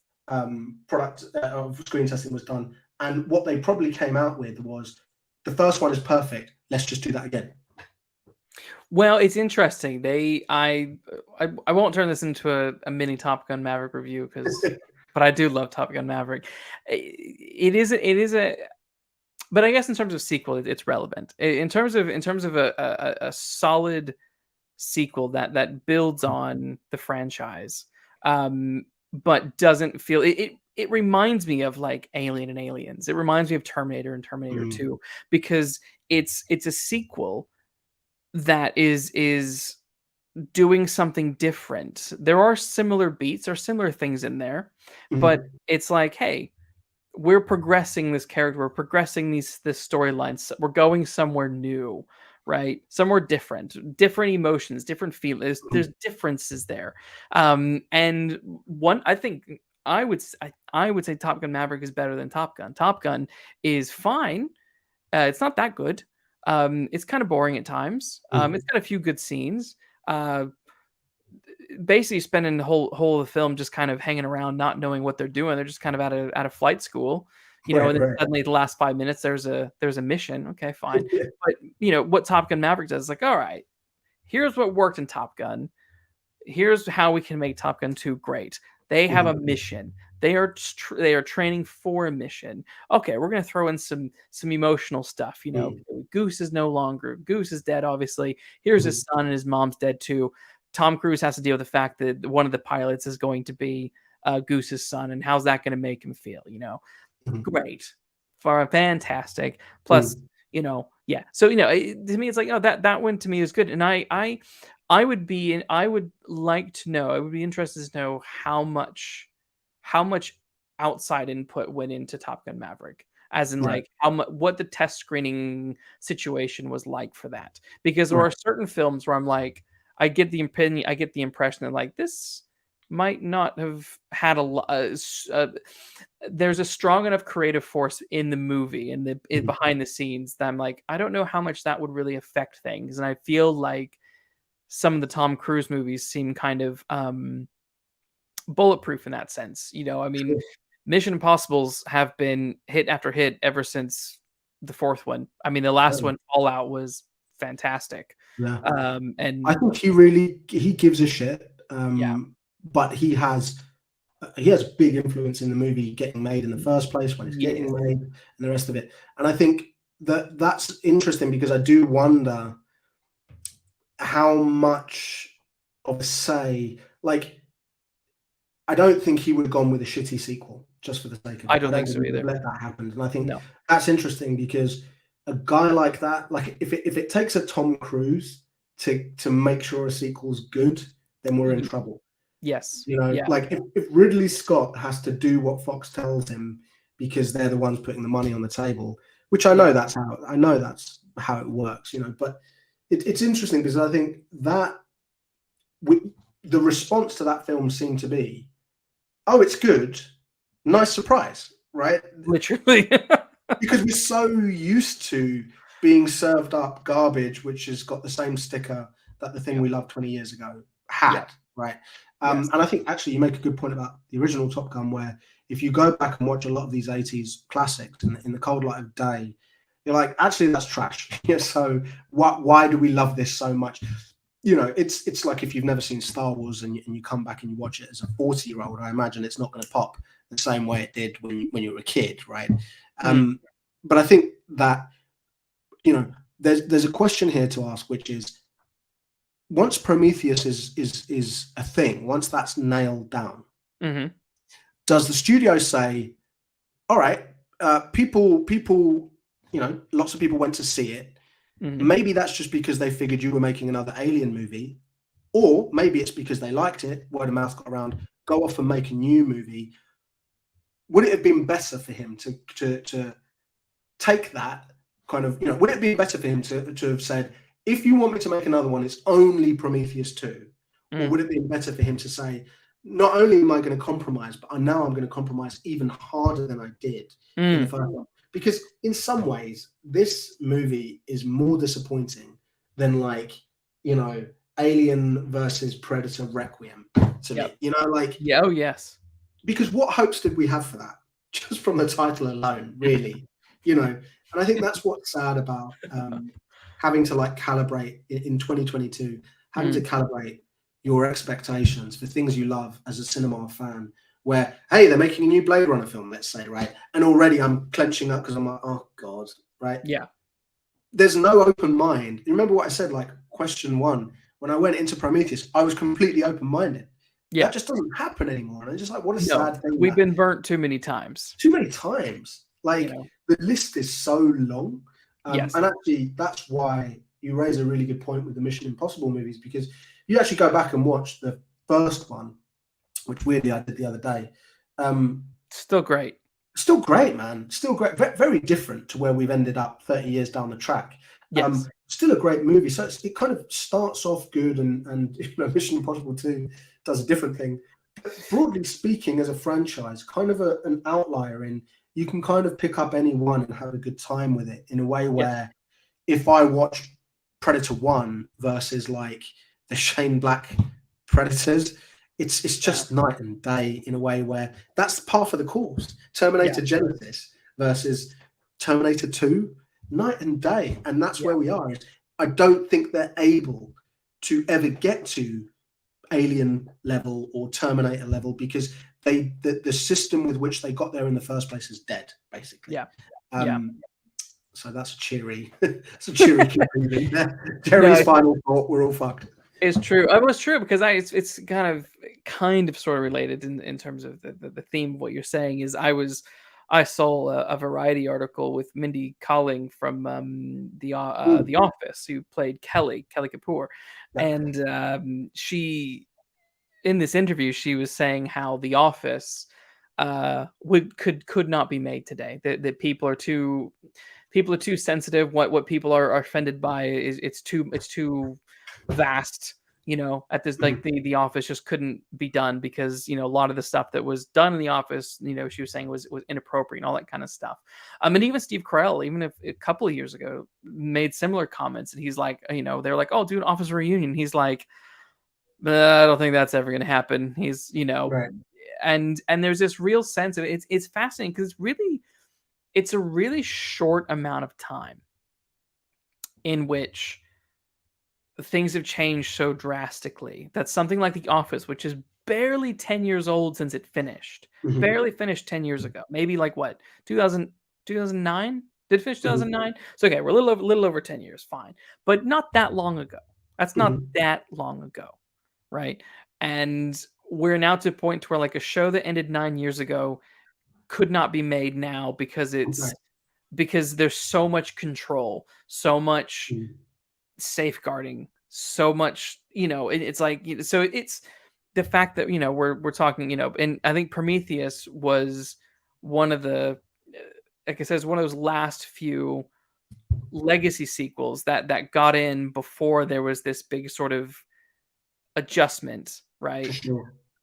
product of screen testing was done, and what they probably came out with was, the first one is perfect. Let's just do that again. Well, it's interesting. I won't turn this into a mini Top Gun Maverick review but I do love Top Gun Maverick. It is a, but I guess in terms of sequel, it's relevant. In terms of a solid sequel that builds on the franchise, but doesn't feel it reminds me of like Alien and Aliens. It reminds me of Terminator and Terminator 2, because it's a sequel that is doing something different. There are similar beats or similar things in there, but it's like, hey, we're progressing this character, we're progressing this storylines, we're going somewhere new, right? Somewhere different emotions, different feelings. There's differences there. And one, I think I would say Top Gun Maverick is better than Top Gun. Top Gun is fine. It's not that good. It's kind of boring at times. It's got a few good scenes. Basically spending the whole of the film just kind of hanging around, not knowing what they're doing. They're just kind of out of flight school, and then suddenly the last 5 minutes there's a mission. Okay, fine. But what Top Gun Maverick does is like, all right, here's what worked in Top Gun. Here's how we can make Top Gun 2 great. They have a mission. They are training for a mission. Okay, we're gonna throw in some emotional stuff. Goose is no longer. Goose is dead, obviously. Here's his son, and his mom's dead too. Tom Cruise has to deal with the fact that one of the pilots is going to be Goose's son, and how's that going to make him feel? Great, fantastic. Plus, yeah. So to me, it's like, that one to me is good, and I would like to know. I would be interested to know how much outside input went into Top Gun Maverick, as in like what the test screening situation was like for that, because there are certain films where I'm like, I get the impression that like this might not have had a lot. There's a strong enough creative force in the movie and behind the scenes that I'm like, I don't know how much that would really affect things. And I feel like some of the Tom Cruise movies seem kind of bulletproof in that sense. I mean, Mission Impossibles have been hit after hit ever since the fourth one. I mean, the last one, Fallout, was fantastic. Yeah. And I think he gives a shit. But he has big influence in the movie getting made in the first place, when it's getting made, and the rest of it. And I think that's interesting, because I do wonder how much of a say, like, I don't think he would have gone with a shitty sequel just for the sake of it. I don't think so either. Let that happen. And I think that's interesting, because a guy like that, like if it takes a Tom Cruise to make sure a sequel's good, then we're in trouble. Yes. Like if Ridley Scott has to do what Fox tells him because they're the ones putting the money on the table, which I know that's how it works, but it's interesting, because I think that the response to that film seemed to be, oh, it's good, nice surprise, right? Literally. Because we're so used to being served up garbage, which has got the same sticker that the thing we loved 20 years ago had, right? And I think actually you make a good point about the original Top Gun, where if you go back and watch a lot of these 80s classics in the cold light of day, you're like, actually, that's trash. So why do we love this so much? It's like if you've never seen Star Wars and you come back and you watch it as a 40-year-old, I imagine it's not going to pop the same way it did when you were a kid, right? But I think that, there's a question here to ask, which is, once Prometheus is a thing, once that's nailed down, does the studio say, all right, people, lots of people went to see it. Maybe that's just because they figured you were making another Alien movie, or maybe it's because they liked it, word of mouth got around, go off and make a new movie. Would it have been better for him to take that kind of, would it be better for him to have said, if you want me to make another one, it's only Prometheus 2? Or would it be better for him to say, not only am I going to compromise, but now I'm going to compromise even harder than I did in the first one? because in some ways this movie is more disappointing than like, you know, Alien versus Predator Requiem to me. You know, like, yeah, oh yes, because what hopes did we have for that? Just from the title alone, really, you know. And I think that's what's sad about having to like calibrate in 2022, having to calibrate your expectations for things you love as a cinema fan. Where, hey, they're making a new Blade Runner film, let's say, right? And already I'm clenching up because I'm like, oh God, right? yeah, There's no open mind. You remember what I said, like question one, when I went into Prometheus, I was completely open-minded. yeah. That just doesn't happen anymore. And I'm just like, what a No, sad thing. we've been burnt too many times. Too many times. Like, You know? the list is so long. Yes. And actually, that's why you raise a really good point with the Mission Impossible movies, because you actually go back and watch the first one, which weirdly I did the other day. Still great. Still great, man. Still great. Very different to where we've ended up 30 years down the track. Yes. Still a great movie. So it kind of starts off good, and you know, Mission Impossible 2 does a different thing. But broadly speaking, as a franchise, kind of an outlier in you can kind of pick up any one and have a good time with it in a way where if I watch Predator 1 versus like the Shane Black Predators, it's just night and day in a way where that's par for the course. Terminator Genesis versus Terminator 2, night and day. And that's where we are. I don't think they're able to ever get to Alien level or Terminator level because the system with which they got there in the first place is dead, basically. So that's a cheery, conclusion. Jerry's final thought: we're all fucked. It's true. It was true because it's kind of sort of related in terms of the theme of what you're saying. Is I saw a Variety article with Mindy Kaling from the Office, who played Kelly Kapoor, and she, in this interview, she was saying how The Office could not be made today. That people are too sensitive. What people are offended by is it's too vast. You know, at this, like the Office just couldn't be done because, you know, a lot of the stuff that was done in The Office, you know, she was saying was inappropriate and all that kind of stuff. And even Steve Carell, even if a couple of years ago, made similar comments, and he's like, you know, they're like, oh, do an Office reunion. He's like, I don't think that's ever going to happen. He's, you know, and there's this real sense of it. It's fascinating because it's a really short amount of time in which things have changed so drastically that something like The Office, which is barely 10 years old since it finished, barely finished 10 years ago, maybe like what, 2009? Did it finish 2009? So, okay, we're a little over 10 years, fine. But not that long ago. That's not that long ago, right? And we're now to a point where like a show that ended 9 years ago could not be made now because because there's so much control, so much safeguarding, so much, you know, it's like, so it's the fact that, you know, we're talking, you know, and I think Prometheus was one of the, like I said, one of those last few legacy sequels that got in before there was this big sort of adjustment, right?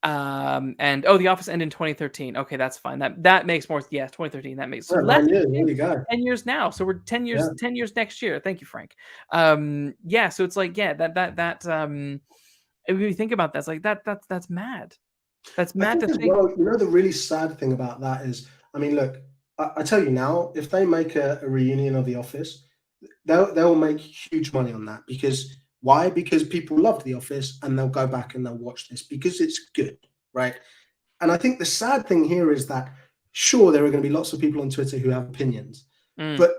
And The Office ended in 2013. Okay, that's fine. That makes more. Yes, 2013. That makes less than 10 years now. So we're 10 years. 10 years next year. Thank you, Frank. Yeah. So it's like, if you think about that, it's like that's mad. That's mad to think. Well, you know, the really sad thing about that is, I mean, look, I tell you now, if they make a reunion of The Office, they'll make huge money on that because. Why? Because people loved The Office and they'll go back and they'll watch this because it's good, right? And I think the sad thing here is that, sure, there are going to be lots of people on Twitter who have opinions, but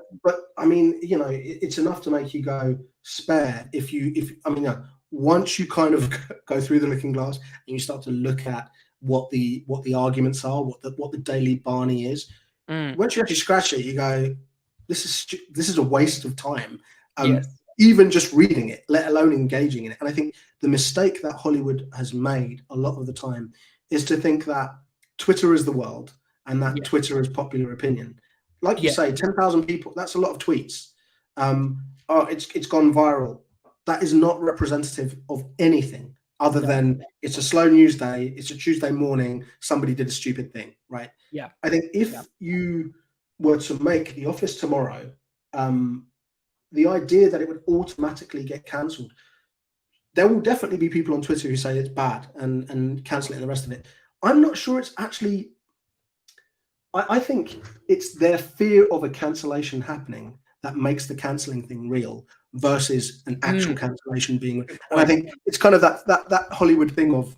I mean, you know, it's enough to make you go spare once you kind of go through the looking glass and you start to look at what the arguments are, what the Daily Barney is. Once you actually scratch it, you go, this is a waste of time. Even just reading it, let alone engaging in it. And I think the mistake that Hollywood has made a lot of the time is to think that Twitter is the world and that Twitter is popular opinion. Like you say, 10,000 people, that's a lot of tweets. It's gone viral. That is not representative of anything other than it's a slow news day, it's a Tuesday morning, somebody did a stupid thing, right? Yeah. I think if you were to make The Office tomorrow, the idea that it would automatically get cancelled, there will definitely be people on Twitter who say it's bad and cancel it and the rest of it. I'm not sure it's actually. I think it's their fear of a cancellation happening that makes the cancelling thing real versus an actual cancellation being. And I think it's kind of that Hollywood thing of,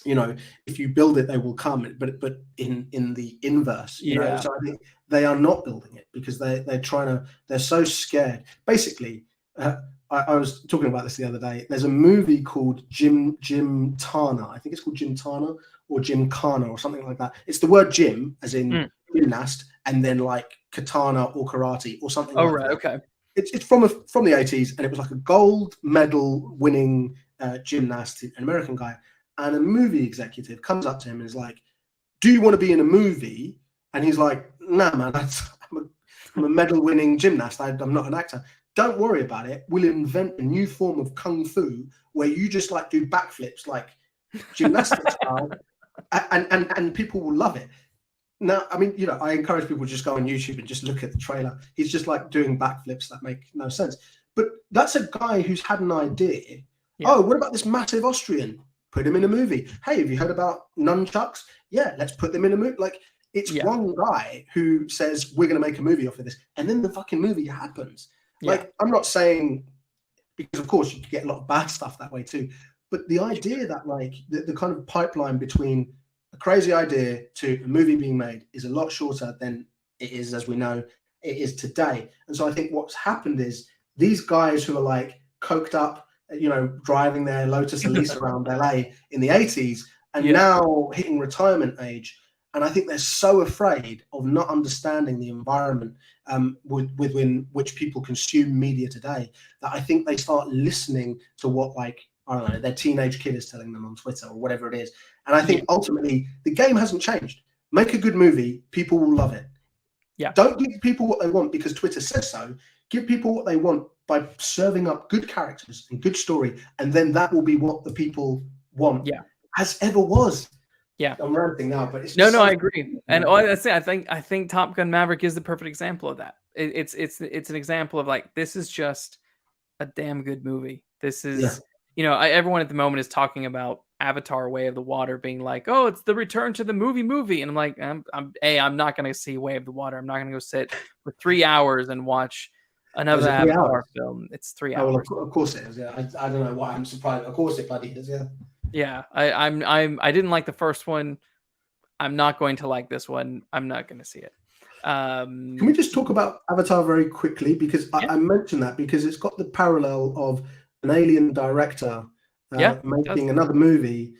you know, if you build it, they will come. But in the inverse, you know. So I think they are not building it because they're so scared. Basically, I was talking about this the other day. There's a movie called Gymkhana. I think it's called Gymkhana or Gymkhana or something like that. It's the word gym, as in gymnast, and then like katana or karate or something. Oh, like right, that. okay. It's from the 80s, and it was like a gold medal winning gymnast, an American guy, and a movie executive comes up to him and is like, "Do you want to be in a movie?" And he's like, "Nah, man, I'm a medal winning gymnast. I'm not an actor. Don't worry about it. We'll invent a new form of kung fu where you just like do backflips like gymnastics style, and people will love it." Now, I mean, you know, I encourage people to just go on YouTube and just look at the trailer. He's just like doing backflips that make no sense. But that's a guy who's had an idea. Yeah. Oh, what about this massive Austrian? Put him in a movie. Hey, have you heard about nunchucks? Yeah, let's put them in a movie. Like, it's one guy who says, we're going to make a movie off of this. And then the fucking movie happens. Like, I'm not saying, because of course you get a lot of bad stuff that way too. But the idea that like the kind of pipeline between a crazy idea to a movie being made is a lot shorter than it is, as we know, it is today. And so I think what's happened is these guys who are like coked up, you know, driving their Lotus Elise around LA in the 80s and now hitting retirement age. And I think they're so afraid of not understanding the environment within which people consume media today that I think they start listening to what, like, I don't know, their teenage kid is telling them on Twitter or whatever it is. And I think ultimately the game hasn't changed. Make a good movie, people will love it. Yeah. Don't give people what they want because Twitter says so. Give people what they want by serving up good characters and good story, and then that will be what the people want. Yeah, as ever was. Yeah, I'm ranting now, but it's no, I agree. And I say, I think Top Gun Maverick is the perfect example of that. It's an example of like, this is just a damn good movie. This is, you know, everyone at the moment is talking about Avatar: Way of the Water being like, oh, it's the return to the movie, and I'm like, I'm not going to see Way of the Water. I'm not going to go sit for 3 hours and watch another Avatar film. It's 3 hours. Well, of course it is. Yeah, I don't know why I'm surprised. Of course it bloody is. Yeah. Yeah, I didn't like the first one. I'm not going to like this one. I'm not going to see it. Can we just talk about Avatar very quickly? Because I mentioned that because it's got the parallel of an alien director making another movie,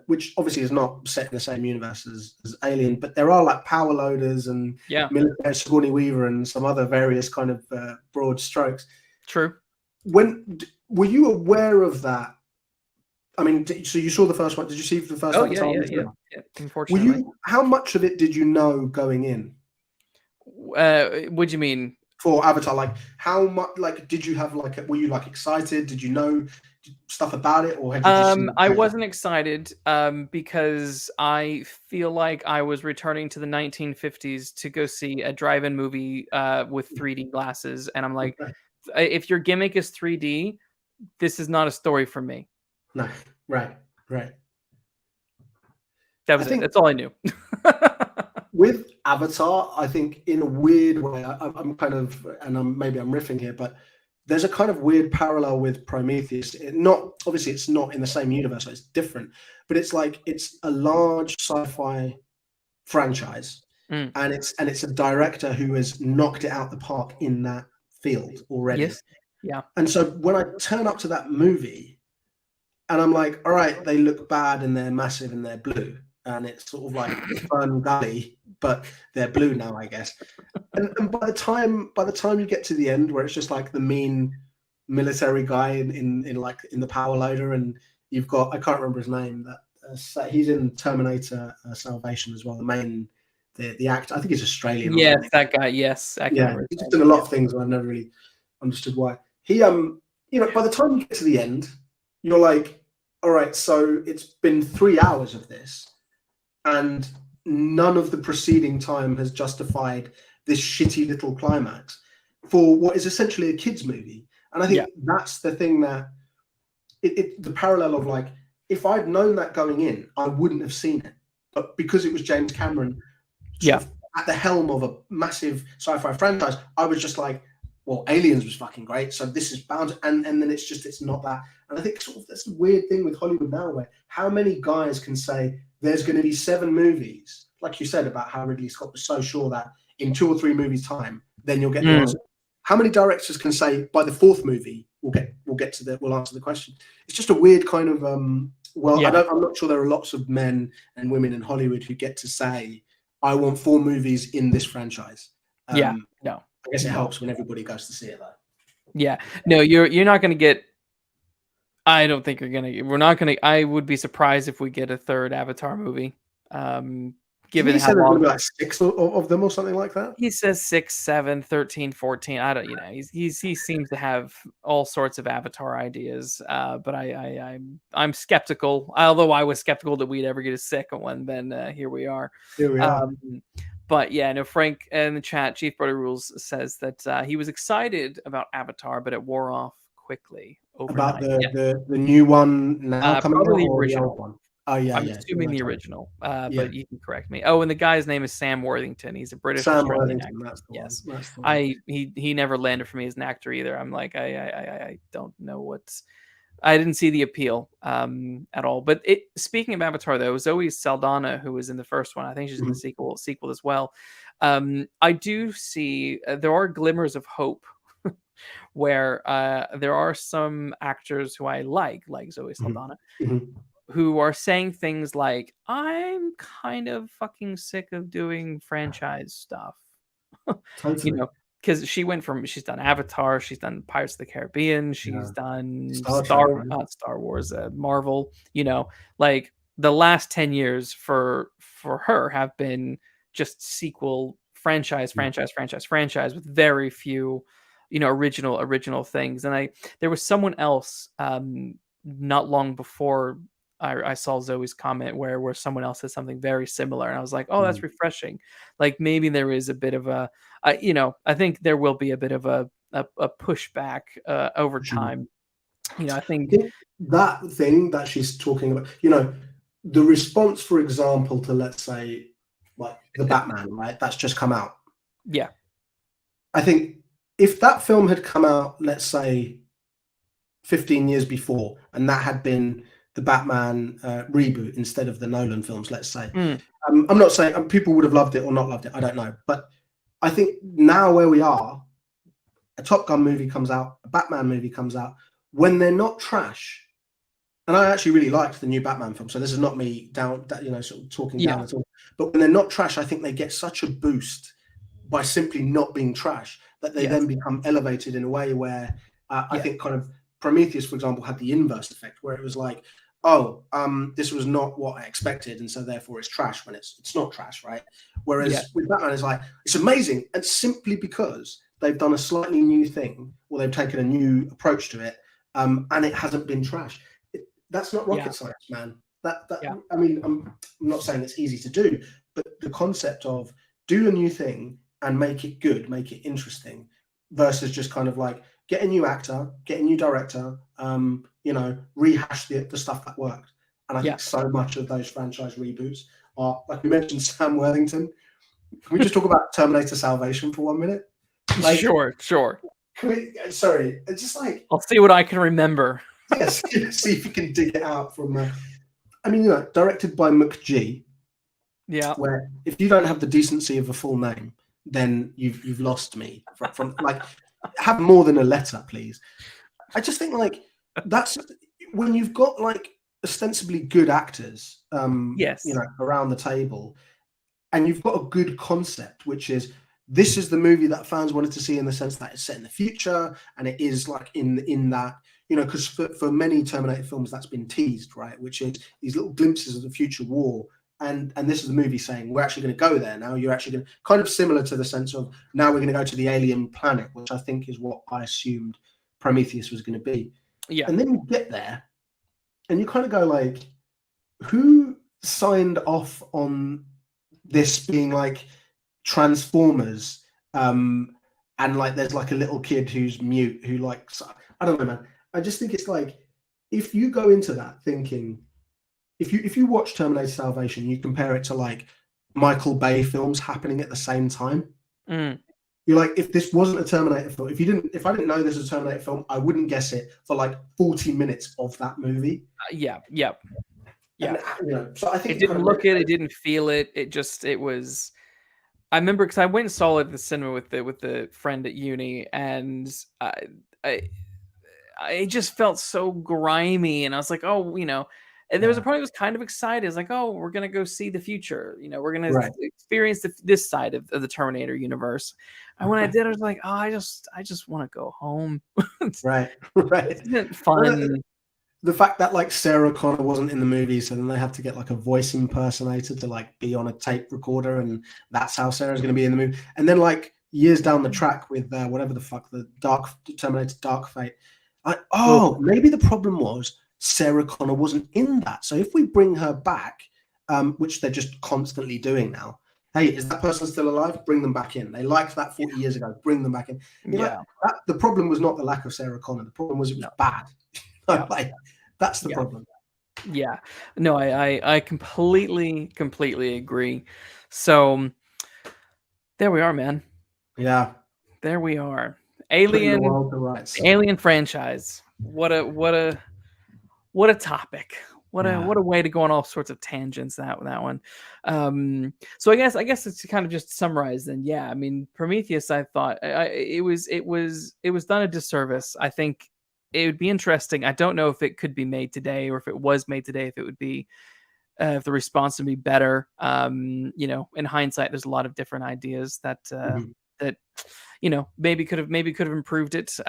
which obviously is not set in the same universe as Alien, but there are like power loaders and military Sigourney Weaver and some other various kind of broad strokes. True. When were you aware of that? I mean, so you saw the first one. Did you see the first one? Yeah. Unfortunately. How much of it did you know going in? What do you mean? For Avatar, like how much? Like, did you have like? Were you like excited? Did you know stuff about it, or had you just I wasn't excited because I feel like I was returning to the 1950s to go see a drive-in movie with 3D glasses, and I'm like, if your gimmick is 3D, this is not a story for me. No, right. That was it. That's all I knew. With Avatar, I think in a weird way, I'm kind of, and maybe I'm riffing here, but there's a kind of weird parallel with Prometheus. Obviously, it's not in the same universe, so it's different, but it's like it's a large sci-fi franchise, and it's a director who has knocked it out the park in that field already. Yes. Yeah. And so when I turn up to that movie, and I'm like, all right, they look bad and they're massive and they're blue. And it's sort of like Fern Gully, but they're blue now, I guess. And by the time you get to the end, where it's just like the mean military guy in the power loader, and you've got, I can't remember his name, that he's in Terminator Salvation as well. The actor, I think he's Australian. Yes, that guy. Yes, he's just done a lot of things, and I've never really understood why. He, you know, by the time you get to the end, you're like, all right, so it's been 3 hours of this, and none of the preceding time has justified this shitty little climax for what is essentially a kids movie. And I think that's the thing that the parallel of like, if I'd known that going in, I wouldn't have seen it. But because it was James Cameron sort of at the helm of a massive sci-fi franchise, I was just like, well, Aliens was fucking great, so this is bound, and then it's not that. And I think sort of that's the weird thing with Hollywood now, where how many guys can say there's going to be 7 movies, like you said about how Ridley Scott was so sure that in 2 or 3 movies time, then you'll get the answer. How many directors can say by the 4th movie we'll answer the question? It's just a weird kind of I'm not sure there are lots of men and women in Hollywood who get to say, I want 4 movies in this franchise. No. I guess it helps when everybody goes to see it, though. Yeah, no, you're not going to get. I don't think you're gonna. We're not gonna. I would be surprised if we get a 3rd Avatar movie. Given how long, like 6 of them or something like that. He says 6, 7, 13, 14. I don't. He seems to have all sorts of Avatar ideas. But I'm skeptical. Although I was skeptical that we'd ever get a 2nd one. Then here we are. But yeah, no, Frank in the chat, Chief Brother Rules says that he was excited about Avatar, but it wore off quickly overnight. About the new one now coming out, probably the or original the old one? Oh yeah, I'm assuming the original, but you can correct me. Oh, and the guy's name is Sam Worthington. He's a British Australian actor. That's the yes, one. That's the one. He never landed for me as an actor either. I'm like I don't know what's. I didn't see the appeal at all. But speaking of Avatar, though, Zoe Saldana, who was in the first one, I think she's in the sequel as well. I do see there are glimmers of hope where there are some actors who I like Zoe Saldana, who are saying things like, I'm kind of fucking sick of doing franchise stuff. Totally. Because she's done Avatar, she's done Pirates of the Caribbean, she's done Star Wars, Marvel, like the last 10 years for her have been just sequel franchise with very few, original things. And there was someone else not long before I saw Zoe's comment where someone else said something very similar, and I was like, oh, that's refreshing. Like maybe there is a bit of I think there will be a bit of a pushback over time. I think that thing that she's talking about, the response, for example, to, let's say, like the Batman, right? That's just come out. Yeah. I think if that film had come out, let's say 15 years before, and that had been the Batman reboot instead of the Nolan films, let's say. I'm not saying people would have loved it or not loved it. I don't know. But I think now where we are, a Top Gun movie comes out, a Batman movie comes out, when they're not trash. And I actually really liked the new Batman film. So this is not me down, sort of talking down at all. But when they're not trash, I think they get such a boost by simply not being trash that they then become elevated in a way where I think kind of Prometheus, for example, had the inverse effect, where it was like, this was not what I expected, and so therefore it's trash when it's not trash, right? Whereas with Batman, it's like, it's amazing, and simply because they've done a slightly new thing, or they've taken a new approach to it, and it hasn't been trash. That's not rocket science, man. I mean, I'm not saying it's easy to do, but the concept of do a new thing and make it good, make it interesting, versus just kind of like get a new actor, get a new director, rehash the stuff that worked. And I think so much of those franchise reboots are, like we mentioned, Sam Worthington. Can we just talk about Terminator Salvation for 1 minute? Like, sure. Sorry, it's just like, I'll see what I can remember. Yes, see if you can dig it out from. Directed by McG. Yeah. Where if you don't have the decency of a full name, then you've lost me. From like, have more than a letter, please. I just think like that's when you've got like ostensibly good actors, around the table, and you've got a good concept, which is this is the movie that fans wanted to see in the sense that it's set in the future, and it is like in that. Because for many Terminator films, that's been teased, right? Which is these little glimpses of the future war. And this is the movie saying, we're actually going to go there now. You're actually going to, kind of similar to the sense of, now we're going to go to the alien planet, which I think is what I assumed Prometheus was going to be. Yeah. And then you get there and you kind of go like, who signed off on this being like Transformers, and like there's like a little kid who's mute who likes, I don't know, man. I just think it's like, if you go into that thinking, if you watch Terminator Salvation, you compare it to like Michael Bay films happening at the same time. You're like, if this wasn't a Terminator film, if I didn't know this was a Terminator film, I wouldn't guess it for like 40 minutes of that movie. Yeah. And, so I think it didn't look it. It didn't feel it. It was. I remember because I went and saw it at the cinema with the friend at uni, and I just felt so grimy, and I was like, oh, and there was a part I was kind of excited. It's like, oh, we're gonna go see the future. We're gonna experience this side of the Terminator universe. And when I did, I was like, oh, I just want to go home. Right. Isn't it fun? The fact that like Sarah Connor wasn't in the movie, so then they have to get like a voice impersonator to like be on a tape recorder, and that's how Sarah's going to be in the movie. And then like years down the track with whatever the fuck, the Terminator Dark Fate, maybe the problem was Sarah Connor wasn't in that. So if we bring her back, which they're just constantly doing now, hey, is that person still alive? Bring them back in. They liked that 40 years ago. Bring them back in. The problem was not the lack of Sarah Connor. The problem was it was bad. Like, that's the problem. Yeah. No, I completely agree. So there we are, man. Yeah. There we are. Alien franchise. What a topic. What a way to go on all sorts of tangents that one. So I guess it's kind of just summarize then. Yeah, I mean, Prometheus, I thought it was done a disservice. I think it would be interesting. I don't know if it could be made today, or if it was made today, if it would be if the response would be better. In hindsight, there's a lot of different ideas that that maybe could have improved it.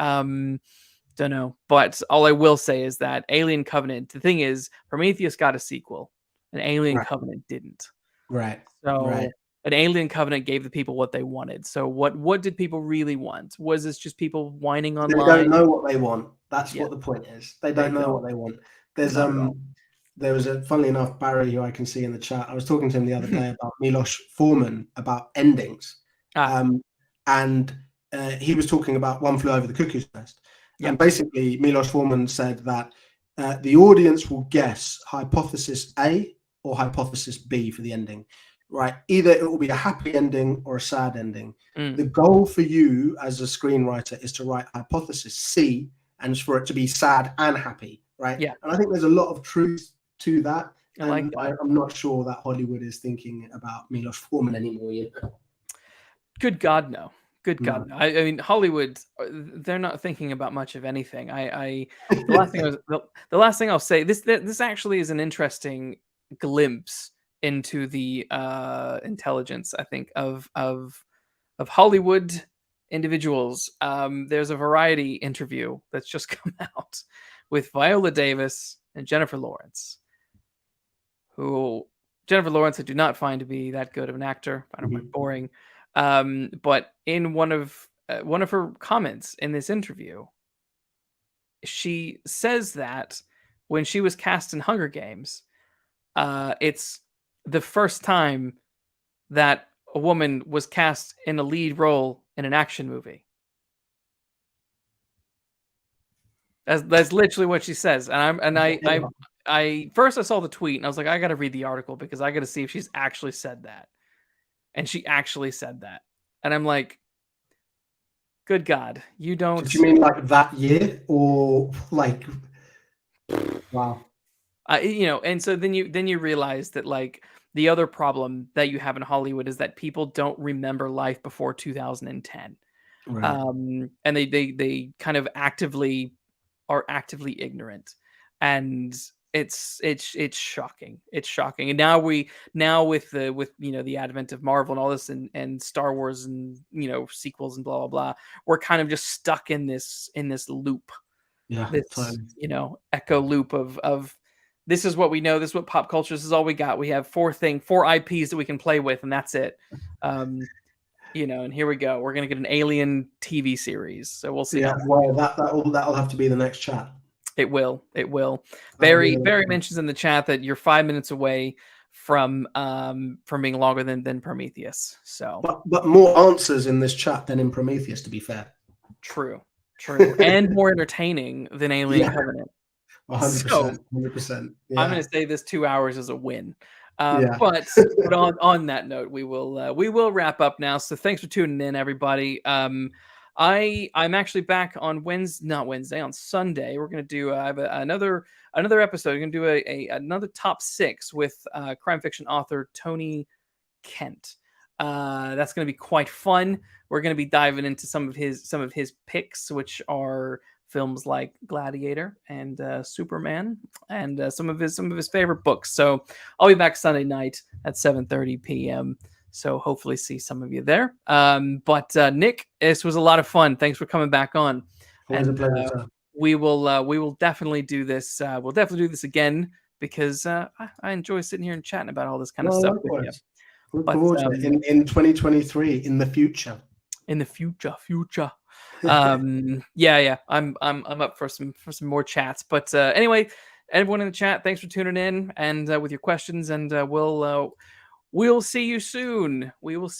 Don't know, but all I will say is that Alien Covenant, the thing is, Prometheus got a sequel, and Alien Covenant didn't. Right. So an Alien Covenant gave the people what they wanted. So what did people really want? Was this just people whining online? They don't know what they want. That's what the point is. They don't know what they want. There was funnily enough, Barry, who I can see in the chat, I was talking to him the other day about Milos Forman, about endings. And he was talking about One Flew Over the Cuckoo's Nest. And basically, Milos Forman said that the audience will guess hypothesis A or hypothesis B for the ending, right? Either it will be a happy ending or a sad ending. The goal for you as a screenwriter is to write hypothesis C, and for it to be sad and happy, right? Yeah. And I think there's a lot of truth to that. I like that. I'm not sure that Hollywood is thinking about Milos Forman anymore. Good God, no. Good God, no. I mean, Hollywood, they're not thinking about much of anything. The last thing I'll say, this actually is an interesting glimpse into the intelligence, I think, of Hollywood individuals. There's a Variety interview that's just come out with Viola Davis and Jennifer Lawrence, who Jennifer Lawrence I do not find to be that good of an actor. I don't find boring. But in one of her comments in this interview, she says that when she was cast in Hunger Games, it's the first time that a woman was cast in a lead role in an action movie. That's literally what she says. And I first I saw the tweet and I was like, I got to read the article because I got to see if she's actually said that. And she actually said that. And I'm like, good God, you don't... Did you mean like that year or like... Wow. And so then you realize that like the other problem that you have in Hollywood is that people don't remember life before 2010. Right. And they kind of are actively ignorant. And it's shocking. It's shocking. And now with the advent of Marvel and all this and Star Wars and sequels and blah blah blah, we're kind of just stuck in this loop. Yeah. This echo loop of this is what we know, this is what pop culture, this is all we got. We have four IPs that we can play with, and that's it. And here we go. We're gonna get an Alien TV series. So we'll see. Yeah, well that'll have to be the next chat. It will. Barry mentions in the chat that you're 5 minutes away from being longer than Prometheus. So, but more answers in this chat than in Prometheus, to be fair. True, and more entertaining than Alien Covenant. 100%, 100%. Yeah. I'm going to say this 2 hours is a win. Yeah. But on that note, we will wrap up now. So thanks for tuning in, everybody. I'm actually back on on Sunday. We're going to do another episode. We're going to do another top 6 with crime fiction author Tony Kent. That's going to be quite fun. We're going to be diving into some of his picks, which are films like Gladiator and Superman, and some of his favorite books. So I'll be back Sunday night at 7:30 p.m. So hopefully see some of you there. But Nick, this was a lot of fun. Thanks for coming back on. Always a pleasure, sir. We will definitely do this. We'll definitely do this again, because I enjoy sitting here and chatting about all this kind of stuff with you. Look forward to it in 2023, in the future. In the future. Yeah. I'm up for some more chats. But anyway, everyone in the chat, thanks for tuning in and with your questions, and we'll see you soon. We will see